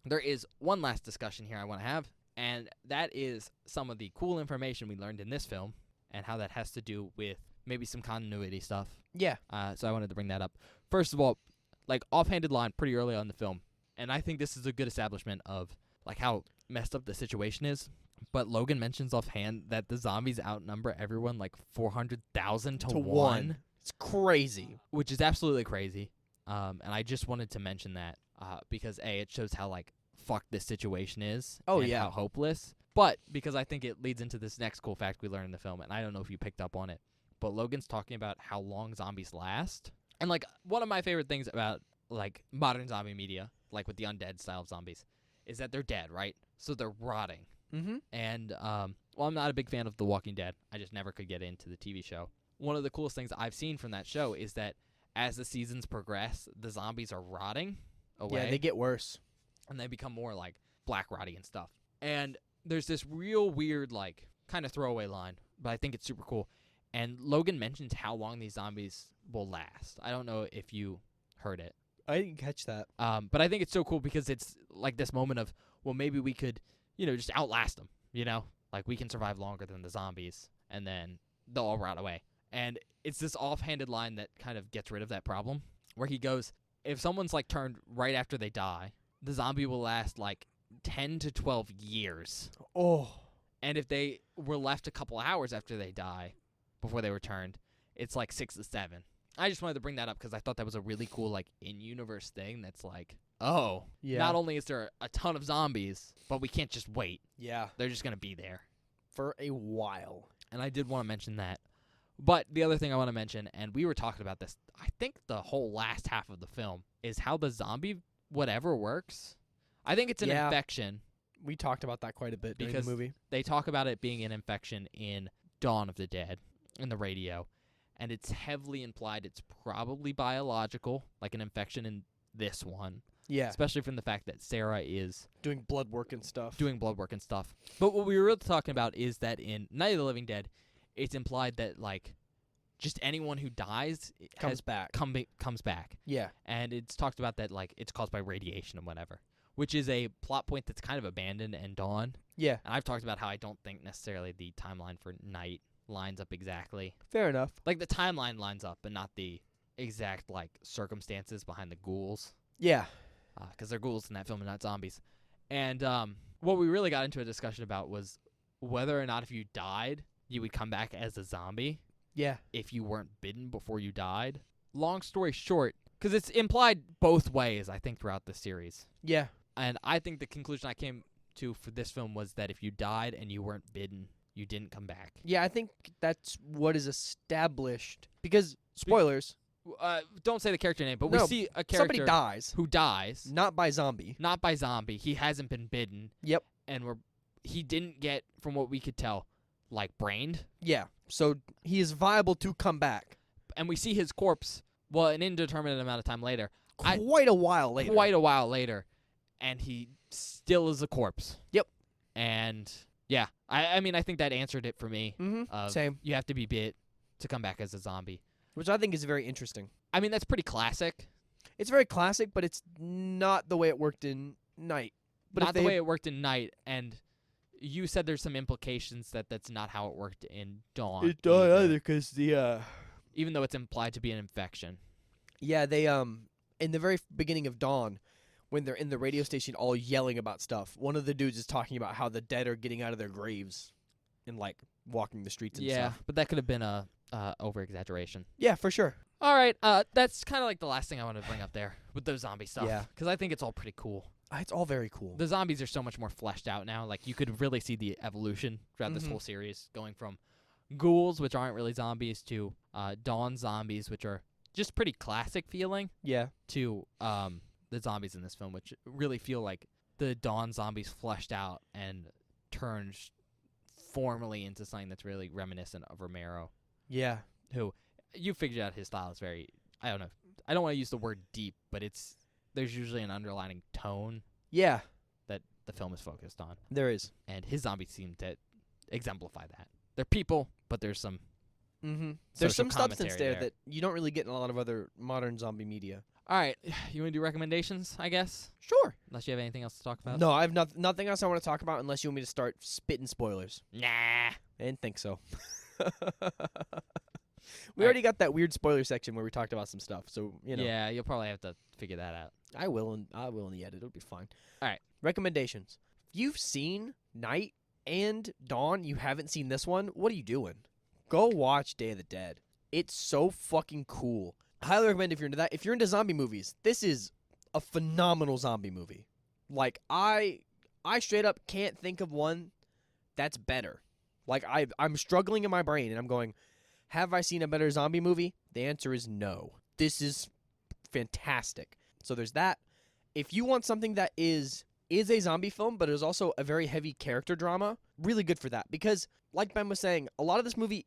There is one last discussion here I want to have, and that is some of the cool information we learned in this film and how that has to do with maybe some continuity stuff. Yeah. So I wanted to bring that up. First of all, like, offhanded line pretty early on in the film, and I think this is a good establishment of, like, how messed up the situation is. But Logan mentions offhand that the zombies outnumber everyone like 400,000 to 1. It's crazy. Which is absolutely crazy. And I just wanted to mention that because, A, it shows how, like, fucked this situation is. Oh, and yeah. how hopeless. But because I think it leads into this next cool fact we learned in the film, and I don't know if you picked up on it, but Logan's talking about how long zombies last. And, like, one of my favorite things about, like, modern zombie media, like with the undead style of zombies, is that they're dead, right? So they're rotting. Mm-hmm. And, well, I'm not a big fan of The Walking Dead. I just never could get into the TV show. One of the coolest things I've seen from that show is that as the seasons progress, the zombies are rotting away. Yeah, they get worse. And they become more, like, black rotty and stuff. And there's this real weird, like, kind of throwaway line, but I think it's super cool. And Logan mentions how long these zombies will last. I don't know if you heard it. I didn't catch that. But I think it's so cool because it's, like, this moment of, well, maybe we could, just outlast them, Like, we can survive longer than the zombies, and then they'll all rot away. And it's this offhanded line that kind of gets rid of that problem, where he goes, if someone's, like, turned right after they die, the zombie will last, like, 10 to 12 years. Oh. And if they were left a couple hours after they die, before they were turned, it's, like, 6 to 7. I just wanted to bring that up because I thought that was a really cool, like, in-universe thing that's like, oh, Yeah. not only is there a ton of zombies, but we can't just wait. Yeah. They're just going to be there. For a while. And I did want to mention that. But the other thing I want to mention, and we were talking about this, I think the whole last half of the film, is how the zombie whatever works. I think it's an Yeah. infection. We talked about that quite a bit during Because the movie. They talk about it being an infection in Dawn of the Dead in the radio. And it's heavily implied it's probably biological, like an infection in this one. Yeah. Especially from the fact that Sarah is Doing blood work and stuff. doing blood work and stuff. But what we were really talking about is that in Night of the Living Dead, it's implied that, like, just anyone who dies Comes back. comes back. Yeah. And it's talked about that, like, it's caused by radiation and whatever, which is a plot point that's kind of abandoned in Dawn. Yeah. And I've talked about how I don't think necessarily the timeline for Night lines up exactly. Fair enough. Like, the timeline lines up, but not the exact, like, circumstances behind the ghouls. Yeah. Because they're ghouls in that film and not zombies. And what we really got into a discussion about was whether or not if you died, you would come back as a zombie Yeah. if you weren't bitten before you died. Long story short, because it's implied both ways, I think, throughout the series. Yeah. And I think the conclusion I came to for this film was that if you died and you weren't bitten, you didn't come back. Yeah, I think that's what is established. Because, spoilers, Don't say the character name, but No, we see a character somebody dies. who dies, Not by zombie. not by zombie. He hasn't been bitten. Yep. And he didn't get, from what we could tell, like, brained. Yeah. So he is viable to come back. And we see his corpse, well, an indeterminate amount of time later, Quite a while later. quite a while later, and he still is a corpse. Yep. And, yeah, I mean, I think that answered it for me. Mm-hmm. Same. You have to be bit to come back as a zombie. Which I think is very interesting. I mean, that's pretty classic. It's very classic, but it's not the way it worked in Night. But Not the way it worked in Night, and you said there's some implications that that's not how it worked in Dawn. because the Even though it's implied to be an infection. yeah, they in the very beginning of Dawn, when they're in the radio station all yelling about stuff, one of the dudes is talking about how the dead are getting out of their graves and, like, walking the streets and Yeah, stuff. but that could have been a over-exaggeration. Yeah, for sure. All right, that's kind of like the last thing I wanted to bring up there with those zombie stuff. Yeah. Because I think it's all pretty cool. It's all very cool. The zombies are so much more fleshed out now. Like, you could really see the evolution throughout this Mhm. whole series, going from ghouls, which aren't really zombies, to Dawn zombies, which are just pretty classic feeling, Yeah. to the zombies in this film, which really feel like the Dawn zombies fleshed out and turned formally into something that's really reminiscent of Romero, Yeah. who you figured out his style is very, I don't know, I don't want to use the word deep, but there's usually an underlining tone Yeah. that the film is focused on, There is. and his zombies seem to exemplify that. They're people, but there's some Mm-hmm. There's social some substance commentary there that you don't really get in a lot of other modern zombie media. All right, you want to do recommendations, I guess? Sure. Unless you have anything else to talk about? No, I have nothing else I want to talk about unless you want me to start spitting spoilers. Nah. I didn't think so. We already got that weird spoiler section where we talked about some stuff, so you know. Yeah, you'll probably have to figure that out. I will in the edit. It'll be fine. All right. Recommendations. If you've seen Night and Dawn, you haven't seen this one, what are you doing? Go watch Day of the Dead. It's so fucking cool. I highly recommend if you're into that. If you're into zombie movies, this is a phenomenal zombie movie. Like I straight up can't think of one that's better. Like I'm struggling in my brain and I'm going, have I seen a better zombie movie? The answer is no. This is fantastic. So there's that. If you want something that is a zombie film, but is also a very heavy character drama, really good for that. Because, like Ben was saying, a lot of this movie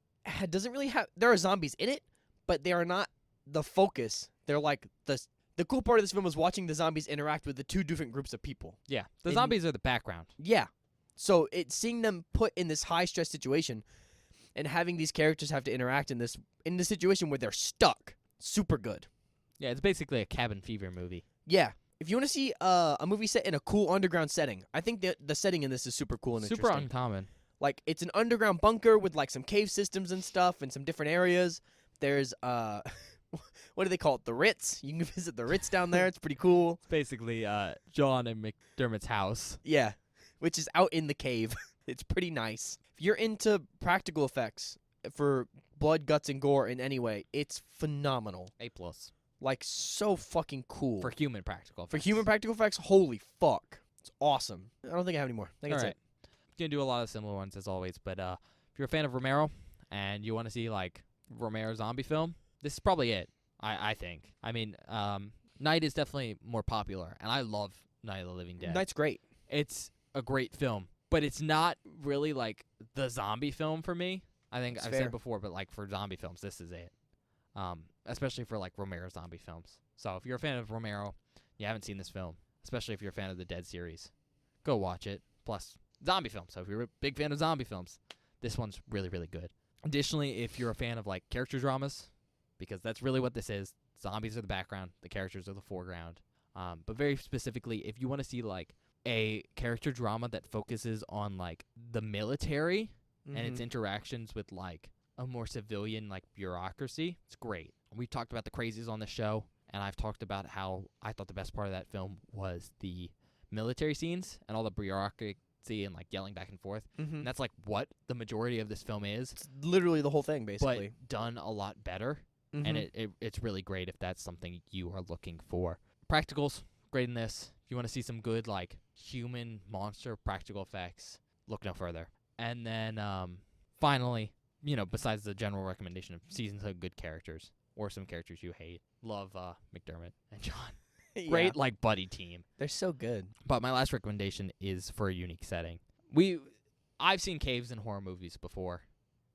doesn't really have... There are zombies in it, but they are not the focus. They're like... The cool part of this film was watching the zombies interact with the two different groups of people. Yeah, the In- zombies are the background. Yeah. So seeing them put in this high-stress situation and having these characters have to interact in this situation where they're stuck, super good. Yeah, it's basically a cabin fever movie. Yeah. If you want to see a movie set in a cool underground setting, I think the setting in this is super cool and Super interesting. uncommon. Like, it's an underground bunker with, like, some cave systems and stuff and some different areas. There's, what do they call it? The Ritz. You can visit the Ritz down there. It's pretty cool. It's basically John and McDermott's house. Yeah. Which is out in the cave. It's pretty nice. If you're into practical effects for blood, guts, and gore in any way, it's phenomenal. A+. Like, so fucking cool. For human practical effects. For human practical effects, holy fuck. It's awesome. I don't think I have any more. I think All that's right. it. Gonna do a lot of similar ones as always, but if you're a fan of Romero and you want to see like Romero zombie film, this is probably it. I think. I mean, Night is definitely more popular, and I love Night of the Living Dead. Night's great. It's a great film, but it's not really like the zombie film for me. I think It's I've fair. said before, but like for zombie films, this is it. Especially for like Romero zombie films. So if you're a fan of Romero, you haven't seen this film, especially if you're a fan of the Dead series, go watch it. Plus, zombie films. So if you're a big fan of zombie films, this one's really, really good. Additionally, if you're a fan of like character dramas, because that's really what this is. Zombies are the background, the characters are the foreground. But very specifically, if you want to see like a character drama that focuses on like the military and its Mhm. interactions with like a more civilian like bureaucracy, it's great. We talked about the crazies on the show, and I've talked about how I thought the best part of that film was the military scenes and all the bureaucracy and like yelling back and forth. Mhm. And that's like what the majority of this film is, It's literally the whole thing, basically. but done a lot better. Mhm. And it's really great if that's something you are looking for. Practicals, great in this. If you want to see some good like human monster practical effects, look no further. And then finally, besides the general recommendation of season some good characters or some characters you hate, love McDermott and John. Yeah. Great like buddy team. They're so good. But my last recommendation is for a unique setting. I've seen caves in horror movies before.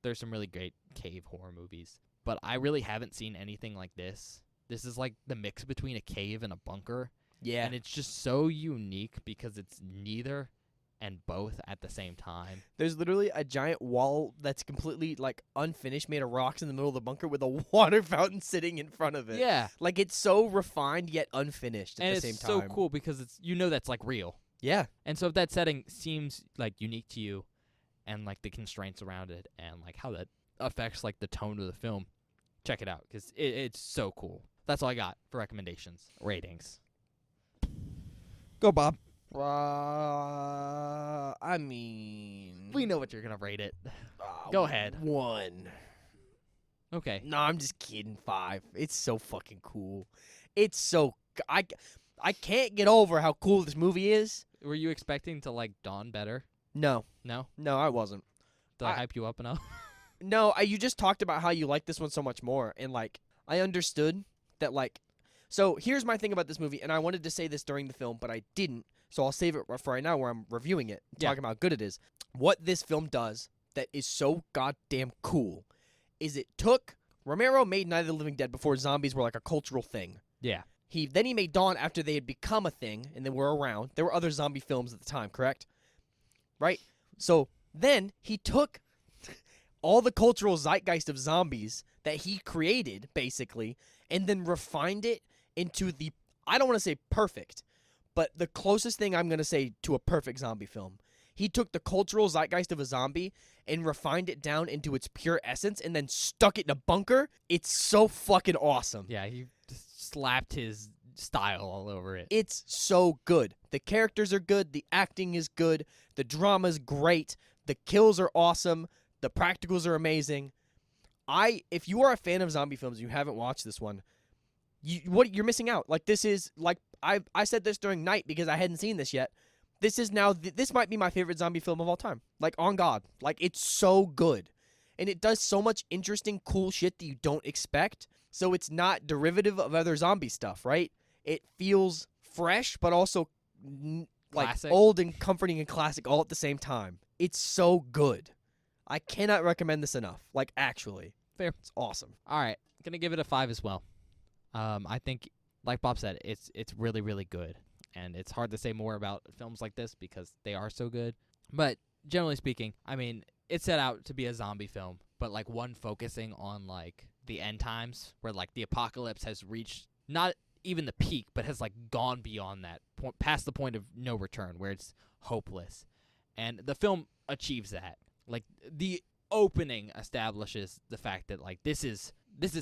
There's some really great cave horror movies, but I really haven't seen anything like this. This is like the mix between a cave and a bunker, Yeah. and it's just so unique because it's neither and both at the same time. There's literally a giant wall that's completely like unfinished, made of rocks in the middle of the bunker with a water fountain sitting in front of it. Yeah, Like it's so refined yet unfinished at and the it's same so time. cool because it's that's like real. Yeah. And so if that setting seems like unique to you and like the constraints around it and like how that affects like the tone of the film, check it out because it's so cool. That's all I got for recommendations. Ratings. Go, Bob. I mean, We know what you're going to rate it. Go ahead. 1. Okay. No, I'm just kidding. 5. It's so fucking cool. It's so I can't get over how cool this movie is. Were you expecting to like Dawn better? No, No? I wasn't. Did I I- hype you up enough? No, you just talked about how you like this one so much more, and like I understood that. Like, so here's my thing about this movie, and I wanted to say this during the film, but I didn't. So I'll save it for right now, where I'm reviewing it, Yeah. talking about how good it is. What this film does that is so goddamn cool is it took Romero made Night of the Living Dead before zombies were like a cultural thing. Yeah. He made Dawn after they had become a thing and they were around. There were other zombie films at the time, correct? Right? So then he took all the cultural zeitgeist of zombies that he created, basically, and then refined it into the, I don't want to say perfect, but the closest thing I'm going to say to a perfect zombie film. He took the cultural zeitgeist of a zombie and refined it down into its pure essence and then stuck it in a bunker. It's so fucking awesome. Yeah, he just slapped his style all over it. It's so good. The characters are good. The acting is good. The drama's great. The kills are awesome. The practicals are amazing. If you are a fan of zombie films, and you haven't watched this one. You're missing out. Like this is like I said this during Night because I hadn't seen this yet. This is now this might be my favorite zombie film of all time. Like on God, like it's so good, and it does so much interesting, cool shit that you don't expect. So it's not derivative of other zombie stuff, right? It feels fresh, but also like Classic. old and comforting and classic all at the same time. It's so good. I cannot recommend this enough. Like actually, Fair. It's awesome. All right, gonna give it a 5 as well. I think, like Bob said, it's really, really good, and it's hard to say more about films like this because they are so good. But generally speaking, I mean, it set out to be a zombie film, but like one focusing on like the end times, where like the apocalypse has reached not even the peak, but has like gone beyond that point, past the point of no return, where it's hopeless, and the film achieves that. Like the opening establishes the fact that like this is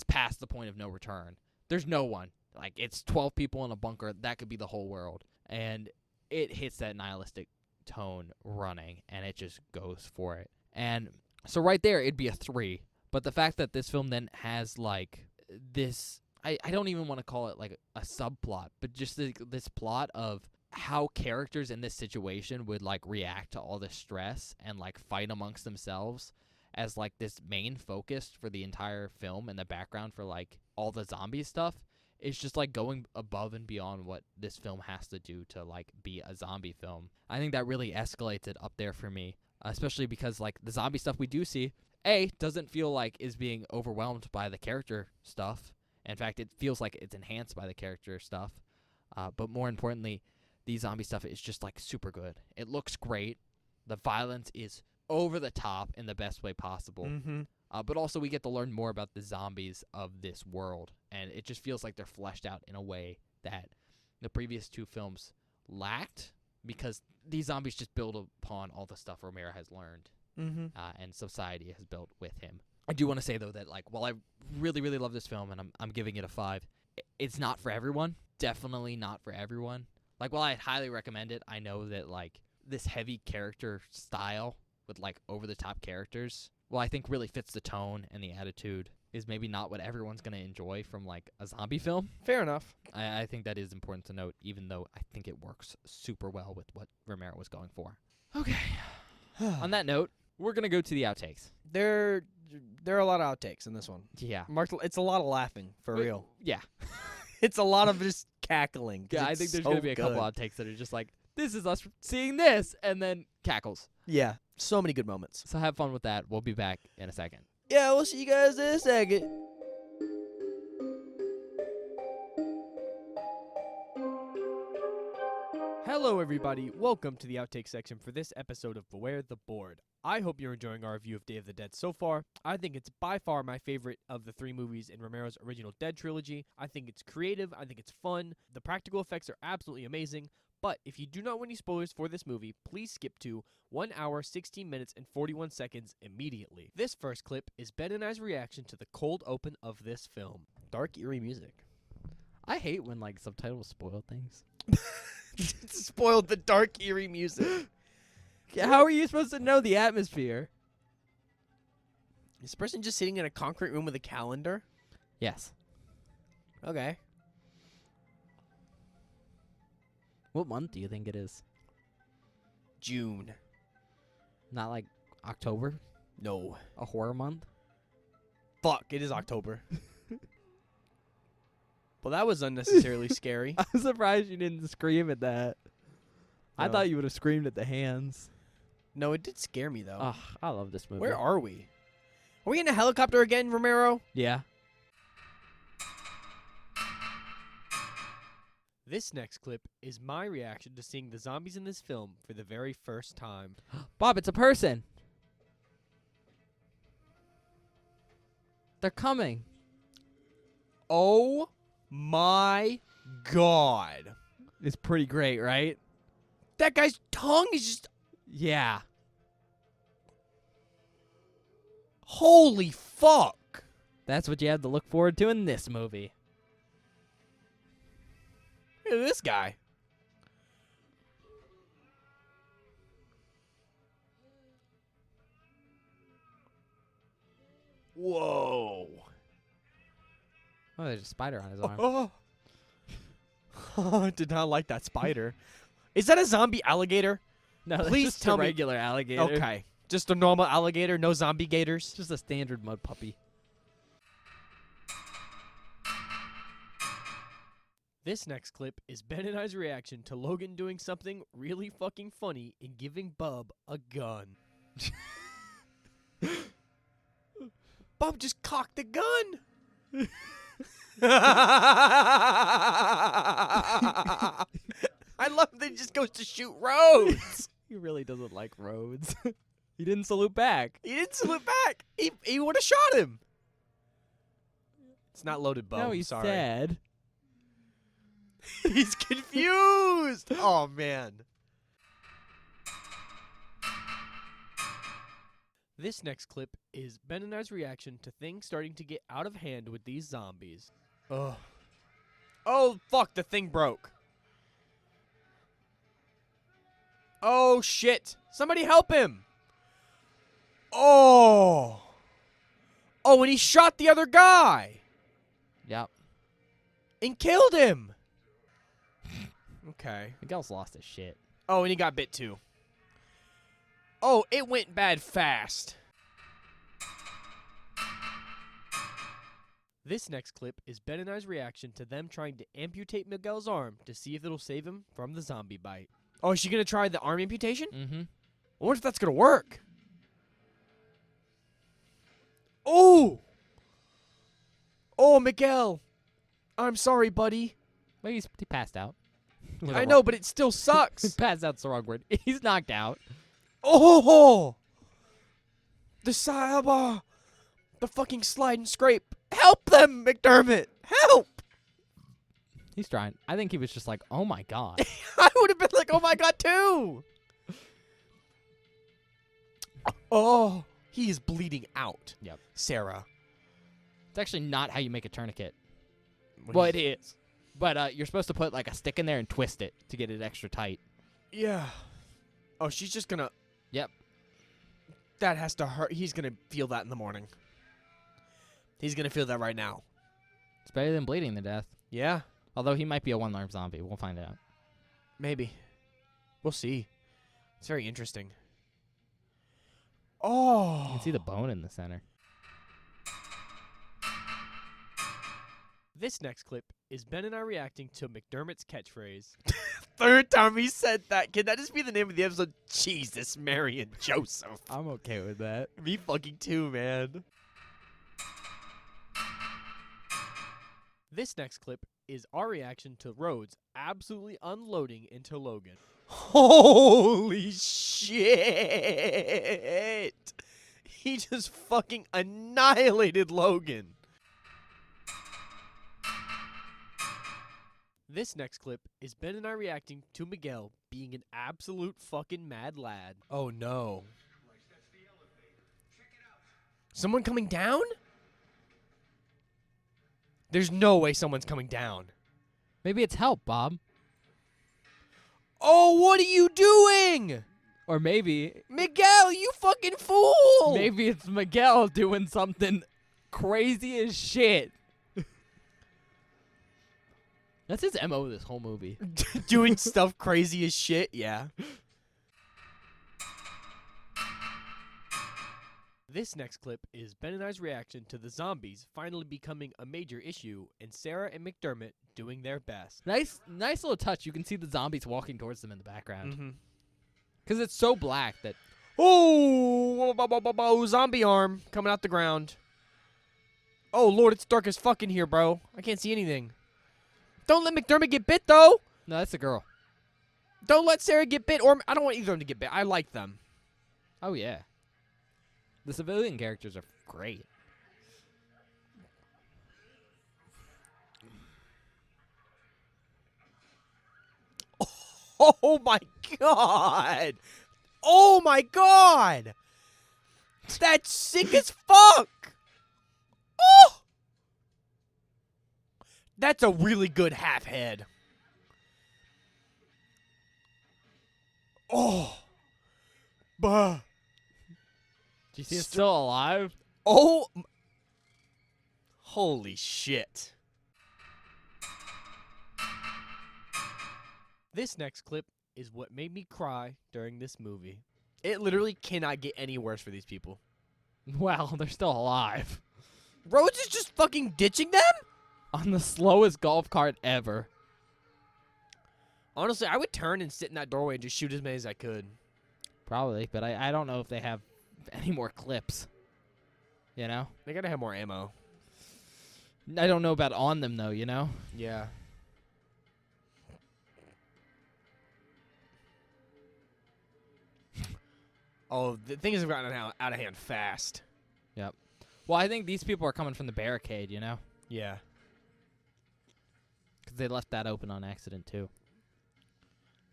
past the point of no return. There's no one. Like it's 12 people in a bunker. That could be the whole world. And it hits that nihilistic tone running, and it just goes for it. And so right there it'd be a 3. But the fact that this film then has like this, I don't even want to call it like a subplot, but just this plot of how characters in this situation would like react to all this stress and like fight amongst themselves as like this main focus for the entire film and the background for like all the zombie stuff is just like going above and beyond what this film has to do to like be a zombie film. I think that really escalates it up there for me, especially because like the zombie stuff we do see, doesn't feel like is being overwhelmed by the character stuff. In fact, it feels like it's enhanced by the character stuff. But more importantly, the zombie stuff is just like super good. It looks great. The violence is over the top in the best way possible. Mm-hmm. But also we get to learn more about the zombies of this world. And it just feels like they're fleshed out in a way that the previous two films lacked, because these zombies just build upon all the stuff Romero has learned and society has built with him. I do want to say, though, that like while I really, really love this film and I'm giving it a 5, it's not for everyone. Definitely not for everyone. Like, while I'd highly recommend it, I know that like this heavy character style with like over-the-top characters, well, I think really fits the tone and the attitude, is maybe not what everyone's going to enjoy from like a zombie film. Fair enough. I think that is important to note, even though I think it works super well with what Romero was going for. Okay. On that note, we're going to go to the outtakes. There are a lot of outtakes in this one. Yeah. It's a lot of laughing, for real. Yeah. It's a lot of just cackling. Yeah, I think there's going to be a couple good. outtakes that are just like, this is us seeing this, and then cackles. Yeah, so many good moments. So have fun with that. We'll be back in a second. Yeah, we'll see you guys in a second. Hello, everybody. Welcome to the outtake section for this episode of Beware the Board. I hope you're enjoying our review of Day of the Dead so far. I think it's by far my favorite of the 3 movies in Romero's original Dead trilogy. I think it's creative. I think it's fun. The practical effects are absolutely amazing. But if you do not want any spoilers for this movie, please skip to 1 hour, 16 minutes, and 41 seconds immediately. This first clip is Ben and I's reaction to the cold open of this film. Dark, eerie music. I hate when like subtitles spoil things. It spoiled the dark, eerie music. How are you supposed to know the atmosphere? Is this person just sitting in a concrete room with a calendar? Yes. Okay. What month do you think it is? June. Not like October? No. A horror month? Fuck, it is October. Well, that was unnecessarily scary. I'm surprised you didn't scream at that. I No. thought you would have screamed at the hands. No, it did scare me, though. Ugh, I love this movie. Where are we? Are we in a helicopter again, Romero? Yeah. This next clip is my reaction to seeing the zombies in this film for the very first time. Bob, it's a person. They're coming. Oh my god. It's pretty great, right? That guy's tongue is just... Yeah. Holy fuck. That's what you have to look forward to in this movie. Look at this guy. Whoa. Oh, there's a spider on his arm. Oh. I did not like that spider. Is that a zombie alligator? No, that's Please just tell a me- regular alligator. Okay. Just a normal alligator, no zombie gators? It's just a standard mud puppy. This next clip is Ben and I's reaction to Logan doing something really fucking funny in giving Bub a gun. Bub just cocked the gun. I love that he just goes to shoot roads. He really doesn't like roads. He didn't salute back. He didn't salute back. He would have shot him. It's not loaded, Bub. No, he's sorry. sad. He's confused. Oh, man. This next clip is Ben and I's reaction to things starting to get out of hand with these zombies. Ugh. Oh, fuck, the thing broke. Oh, shit. Somebody help him. Oh. Oh, and he shot the other guy Yep. and killed him. Okay. Miguel's lost his shit. Oh, and he got bit too. Oh, it went bad fast. This next clip is Ben and I's reaction to them trying to amputate Miguel's arm to see if it'll save him from the zombie bite. Oh, is she gonna try the arm amputation? Mm-hmm. I wonder if that's gonna work. Oh! Oh, Miguel. I'm sorry, buddy. Well, he passed out. I know, but it still sucks. Passed out's the wrong word. He's knocked out. Oh! The Saba! The fucking slide and scrape. Help them, McDermott! Help! He's trying. I think he was just like, oh my god. I would have been like, oh my god, too! Oh, he is bleeding out. Yep. Sarah. It's actually not how you make a tourniquet. What Well, is- it is. But you're supposed to put like a stick in there and twist it to get it extra tight. Yeah. Oh, she's just gonna... Yep. That has to hurt. He's gonna feel that in the morning. He's gonna feel that right now. It's better than bleeding to death. Yeah, Although he might be a one-armed zombie. We'll find out. maybe. We'll see. It's very interesting. Oh. You can see the bone in the center. This next clip is Ben and I reacting to McDermott's catchphrase. Third time he said that. Can that just be the name of the episode? Jesus, Mary, and Joseph. I'm okay with that. Me fucking too, man. This next clip is our reaction to Rhodes absolutely unloading into Logan. Holy shit! He just fucking annihilated Logan. This next clip is Ben and I reacting to Miguel being an absolute fucking mad lad. Oh no. Someone coming down? There's no way someone's coming down. Maybe it's help, Bob. Oh, what are you doing? Or maybe Miguel, you fucking fool! maybe it's Miguel doing something crazy as shit. That's his MO this whole movie. Doing stuff crazy as shit, yeah. This next clip is Ben and I's reaction to the zombies finally becoming a major issue and Sarah and McDermott doing their best. Nice little touch. You can see the zombies walking towards them in the background. Mm-hmm. Because it's so black that... Oh, zombie arm coming out the ground. Oh, Lord, it's dark as fuck in here, bro. I can't see anything. Don't let McDermott get bit, though. No, that's a girl. Don't let Sarah get bit, or I don't want either of them to get bit. I like them. Oh, yeah. The civilian characters are great. Oh, my God. Oh, my God. That's sick as fuck. Oh. That's a really good half head. Oh. Bah. Do you see it's still alive? Oh. Holy shit. This next clip is what made me cry during this movie. It literally cannot get any worse for these people. Well, they're still alive. Rhodes is just fucking ditching them? On the slowest golf cart ever. Honestly, I would turn and sit in that doorway and just shoot as many as I could. Probably, but I don't know if they have any more clips. You know? They gotta have more ammo. I don't know about on them, though, you know? Yeah. Oh, the things have gotten out of hand fast. Well, I think these people are coming from the barricade, you know? Yeah. Because they left that open on accident, too.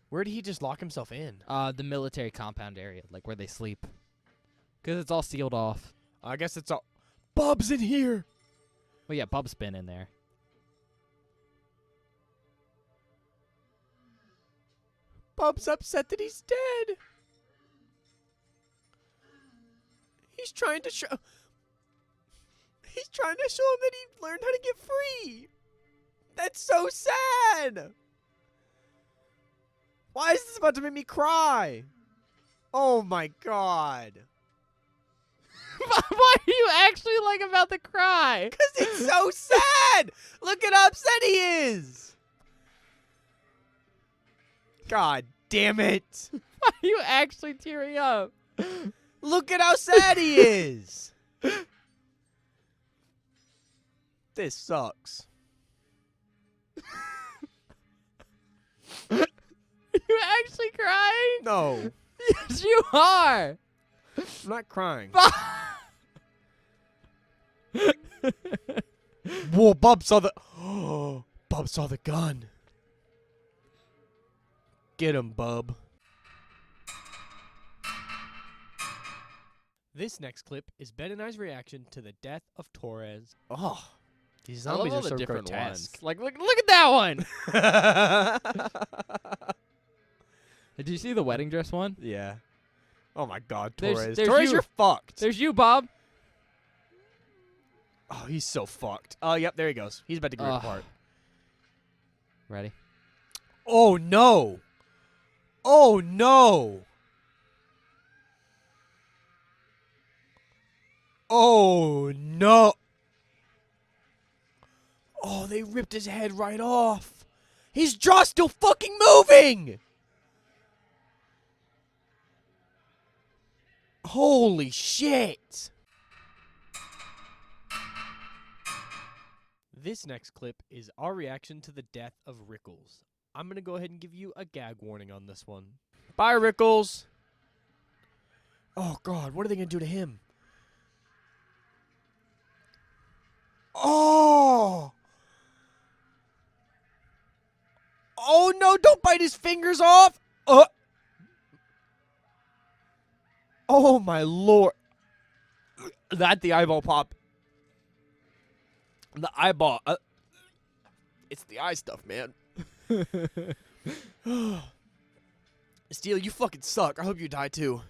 Where did he just lock himself in? The military compound area, like where they sleep. Because it's all sealed off. I guess it's all... Bub's in here! Well, yeah, Bub's been in there. Bub's upset that he's dead. He's trying to show... He's trying to show him that he learned how to get free. That's so sad. Why is this about to make me cry? Oh my god. Why are you actually like about to cry? Because it's so sad. Look at how upset he is. God damn it. Why are you actually tearing up? Look at how sad he is. This sucks. Are you actually crying? No, Yes, you are. I'm not crying. Whoa, Bub saw the... Oh, Bub saw the gun. Get him, Bub. This next clip is Ben and I's reaction to the death of Torres. Oh, these I love zombies all are the so different grotesque. ones. Like, look at that one. Did you see the wedding dress one? Yeah. Oh my God, There's- Torres. there's Torres, you. you're fucked. There's you, Bob. Oh, he's so fucked. Oh, yep, there he goes. He's about to get ripped Ugh. apart. Ready? Oh no! Oh no! Oh no! Oh, they ripped his head right off. His jaw's still fucking moving! Holy shit! This next clip is our reaction to the death of Rickles. I'm going to go ahead and give you a gag warning on this one. Bye, Rickles! Oh, God, what are they going to do to him? Oh! Oh, no, don't bite his fingers off! Oh, my lord. That the eyeball pop. The eyeball. It's the eye stuff, man. Steel, you fucking suck. I hope you die too.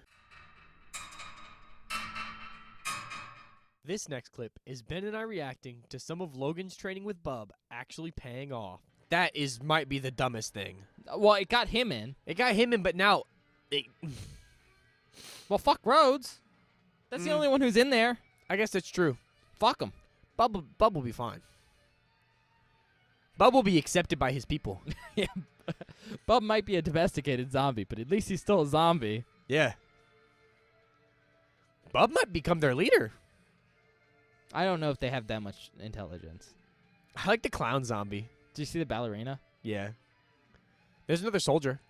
This next clip is Ben and I reacting to some of Logan's training with Bub actually paying off. That might be the dumbest thing. Well, it got him in. It got him in, but now... Well, fuck Rhodes. That's the only one who's in there. I guess that's true. Fuck him. Bub will be fine. Bub will be accepted by his people. Yeah. Bub might be a domesticated zombie, but at least he's still a zombie. Yeah. Bub might become their leader. I don't know if they have that much intelligence. I like the clown zombie. Did you see the ballerina? Yeah. There's another soldier.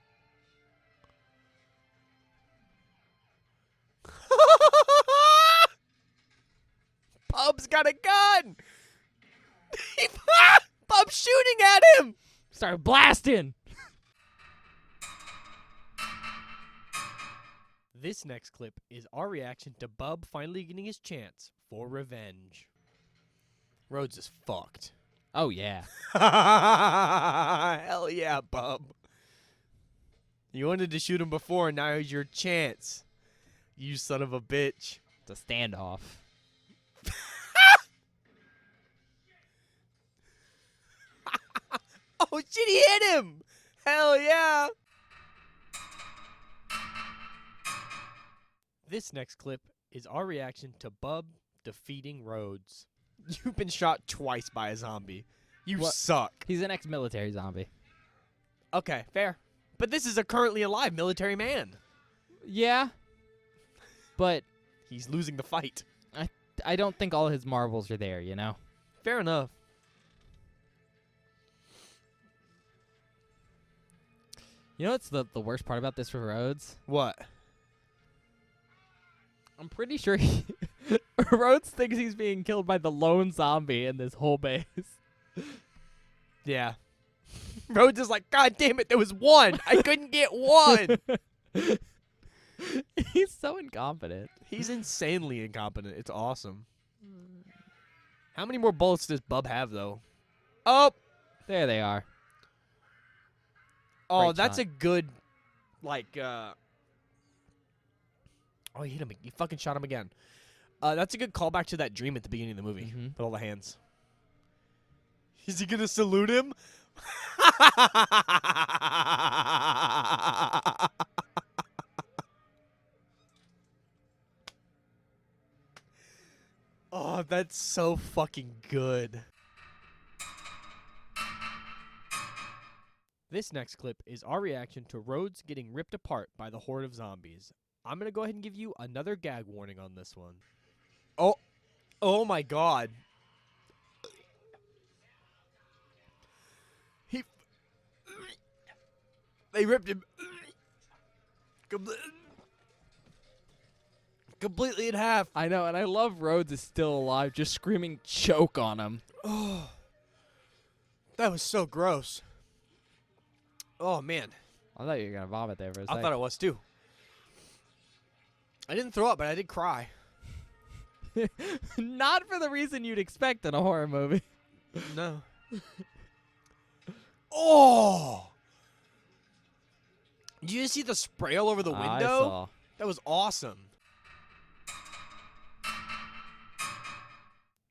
Bub's got a gun! Bub's shooting at him! Start blasting! This next clip is our reaction to Bub finally getting his chance for revenge. Rhodes is fucked. Oh, yeah. Hell yeah, Bub. You wanted to shoot him before, and now here's your chance. You son of a bitch. It's a standoff. Oh shit, he hit him! Hell yeah! This next clip is our reaction to Bub defeating Rhodes. You've been shot twice by a zombie. You What? suck. He's an ex-military zombie. Okay, fair. But this is a currently alive military man. Yeah. But He's losing the fight. I don't think all his marbles are there, you know? Fair enough. You know what's the worst part about this for Rhodes? What? I'm pretty sure Rhodes thinks he's being killed by the lone zombie in this whole base. Yeah. Rhodes is like, God damn it, there was one. I couldn't get one. He's so incompetent. He's insanely incompetent. It's awesome. How many more bullets does Bub have, though? Oh, There they are. oh, Great that's shot. a good, like, oh, he hit him. He fucking shot him again. That's a good callback to that dream at the beginning of the movie Mhm. with all the hands. Is he gonna salute him? Oh, that's so fucking good. This next clip is our reaction to Rhodes getting ripped apart by the horde of zombies. I'm gonna go ahead and give you another gag warning on this one. Oh my god. They ripped him completely in half. I know, and I love Rhodes is still alive, just screaming choke on him. Oh, that was so gross. Oh man, I thought you were gonna vomit there for a I second. thought it was too. I didn't throw up, but I did cry. Not for the reason you'd expect in a horror movie. No. Oh! Did you see the spray all over the window? I saw. That was awesome.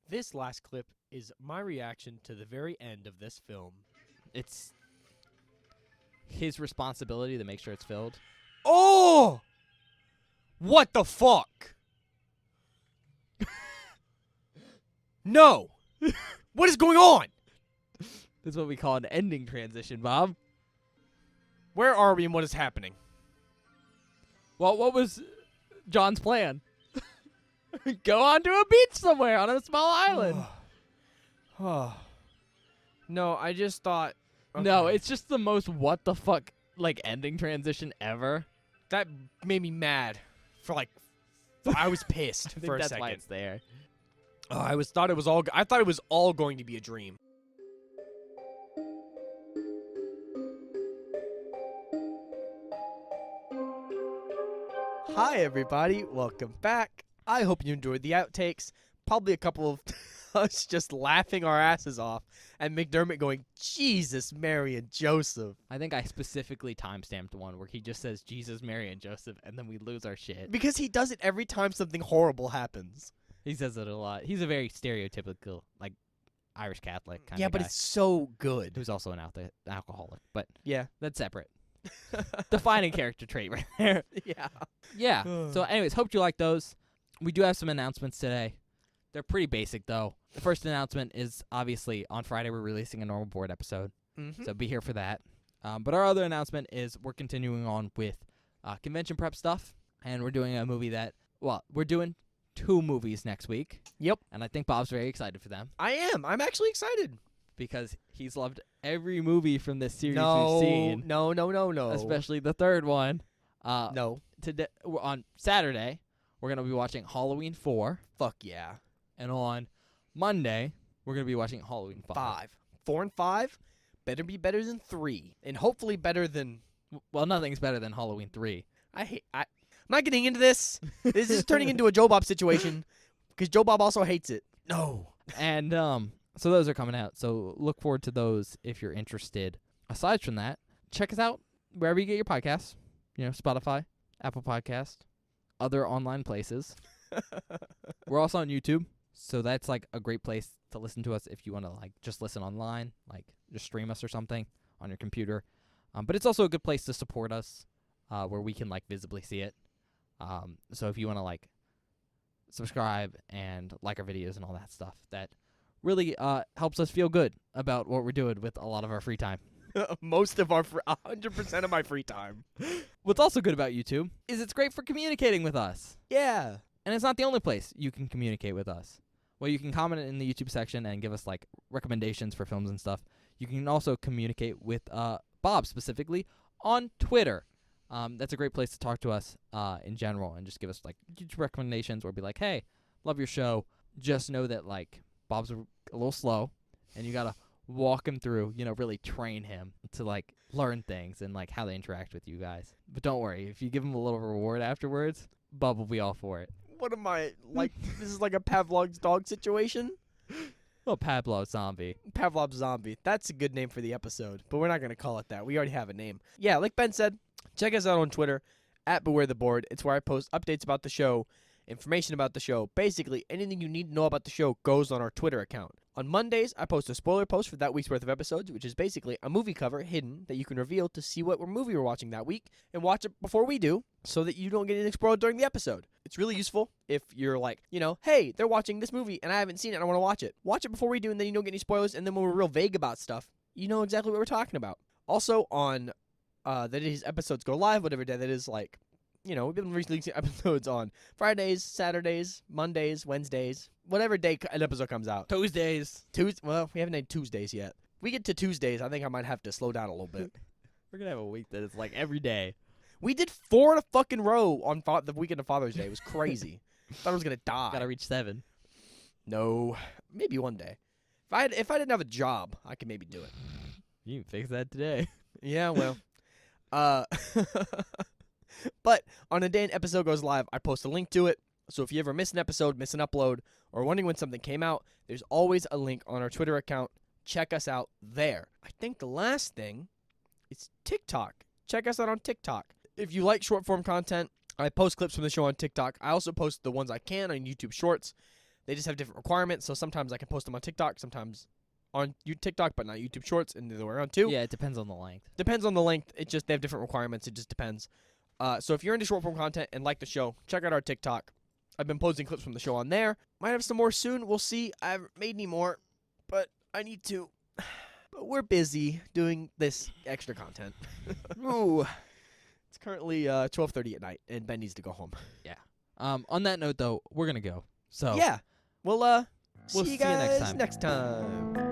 This last clip is my reaction to the very end of this film. It's his responsibility to make sure it's filled. Oh! What the fuck? No! What is going on? That's what we call an ending transition, Bob. Where are we and what is happening? Well, what was John's plan? Go onto a beach somewhere on a small island. Oh. No, I just thought. No, okay. it's just the most what the fuck like ending transition ever. That made me mad. I was pissed I think for a that's second. why it's there. Oh, I thought it was all going to be a dream. Hi everybody, welcome back. I hope you enjoyed the outtakes. Probably a couple of us just laughing our asses off and McDermott going, Jesus, Mary, and Joseph. I think I specifically timestamped one where he just says Jesus, Mary, and Joseph, and then we lose our shit. Because he does it every time something horrible happens. He says it a lot. He's a very stereotypical, like, Irish Catholic kind Yeah, of guy. but it's so good. Who's also an alcoholic, but Yeah. that's separate. Defining character trait right there. Yeah. Yeah. So, anyways, hope you like those. We do have some announcements today. They're pretty basic, though. The first announcement is obviously on Friday we're releasing a normal board episode, Mm-hmm. so be here for that. But our other announcement is we're continuing on with convention prep stuff, and we're doing a movie we're doing 2 movies next week. Yep. And I think Bob's very excited for them I am. I'm actually excited. because he's loved every movie from this series No, we've seen, no, especially the third one. No. Today on Saturday, we're gonna be watching Halloween 4, Fuck yeah. and on Monday we're gonna be watching Halloween 5. 5. 4 and 5 better be better than 3. And hopefully better than. Well, nothing's better than Halloween 3. I'm not getting into this. This is turning into a Joe Bob situation. Because Joe Bob also hates it. No. And so those are coming out. So look forward to those if you're interested. Aside from that, check us out wherever you get your podcasts. Spotify, Apple Podcast, other online places. We're also on YouTube, so that's like a great place to listen to us if you want to like just listen online, like just stream us or something on your computer. But it's also a good place to support us, where we can like visibly see it. So if you want to like subscribe and like our videos and all that stuff, that really helps us feel good about what we're doing with a lot of our free time. Most of 100% of my free time. What's also good about YouTube is it's great for communicating with us. Yeah. And it's not the only place you can communicate with us. Well, you can comment in the YouTube section and give us like recommendations for films and stuff. You can also communicate with Bob specifically on Twitter. That's a great place to talk to us in general and just give us like recommendations or be like, hey, love your show. Just know that like Bob's a little slow and you gotta walk him through, really train him to like learn things and like how they interact with you guys. But don't worry, if you give him a little reward afterwards, Bob will be all for it. What am I, like, this is like a Pavlov's dog situation? Well, Pablo Zombie. Pavlov's Zombie. That's a good name for the episode, but we're not going to call it that. We already have a name. Yeah, like Ben said, check us out on Twitter, @BewareTheBoard. It's where I post updates about the show information about the show. Basically, anything you need to know about the show goes on our Twitter account. On Mondays, I post a spoiler post for that week's worth of episodes, which is basically a movie cover hidden that you can reveal to see what movie we're watching that week and watch it before we do so that you don't get anything spoiled during the episode. It's really useful if you're like, hey, they're watching this movie and I haven't seen it and I want to watch it. Watch it before we do and then you don't get any spoilers, and then when we're real vague about stuff, you know exactly what we're talking about. Also on that is episodes go live, whatever day that is, like, we've been releasing episodes on Fridays, Saturdays, Mondays, Wednesdays, whatever day an episode comes out. Tuesdays. Well, we haven't had Tuesdays yet. We get to Tuesdays, I think I might have to slow down a little bit. We're gonna have a week that is like every day. We did 4 in a fucking row on the weekend of Father's Day. It was crazy. Thought I was gonna die. Gotta reach 7. No, maybe one day. If I didn't have a job, I could maybe do it. You can fix that today. Yeah, well. But on a day an episode goes live, I post a link to it. So if you ever miss an episode, miss an upload, or wondering when something came out, there's always a link on our Twitter account. Check us out there. I think the last thing is TikTok. Check us out on TikTok. If you like short form content, I post clips from the show on TikTok. I also post the ones I can on YouTube Shorts. They just have different requirements, so sometimes I can post them on TikTok, sometimes on TikTok, but not YouTube Shorts, and the other way around too. Yeah, it depends on the length. Depends on the length. They have different requirements. It just depends. So if you're into short form content and like the show, check out our TikTok. I've been posting clips from the show on there. Might have some more soon. We'll see. I haven't made any more, but I need to. But we're busy doing this extra content. Ooh. It's currently 12:30 at night, and Ben needs to go home. Yeah. On that note, though, we're gonna go. So yeah. We'll see see you you guys next time. next time.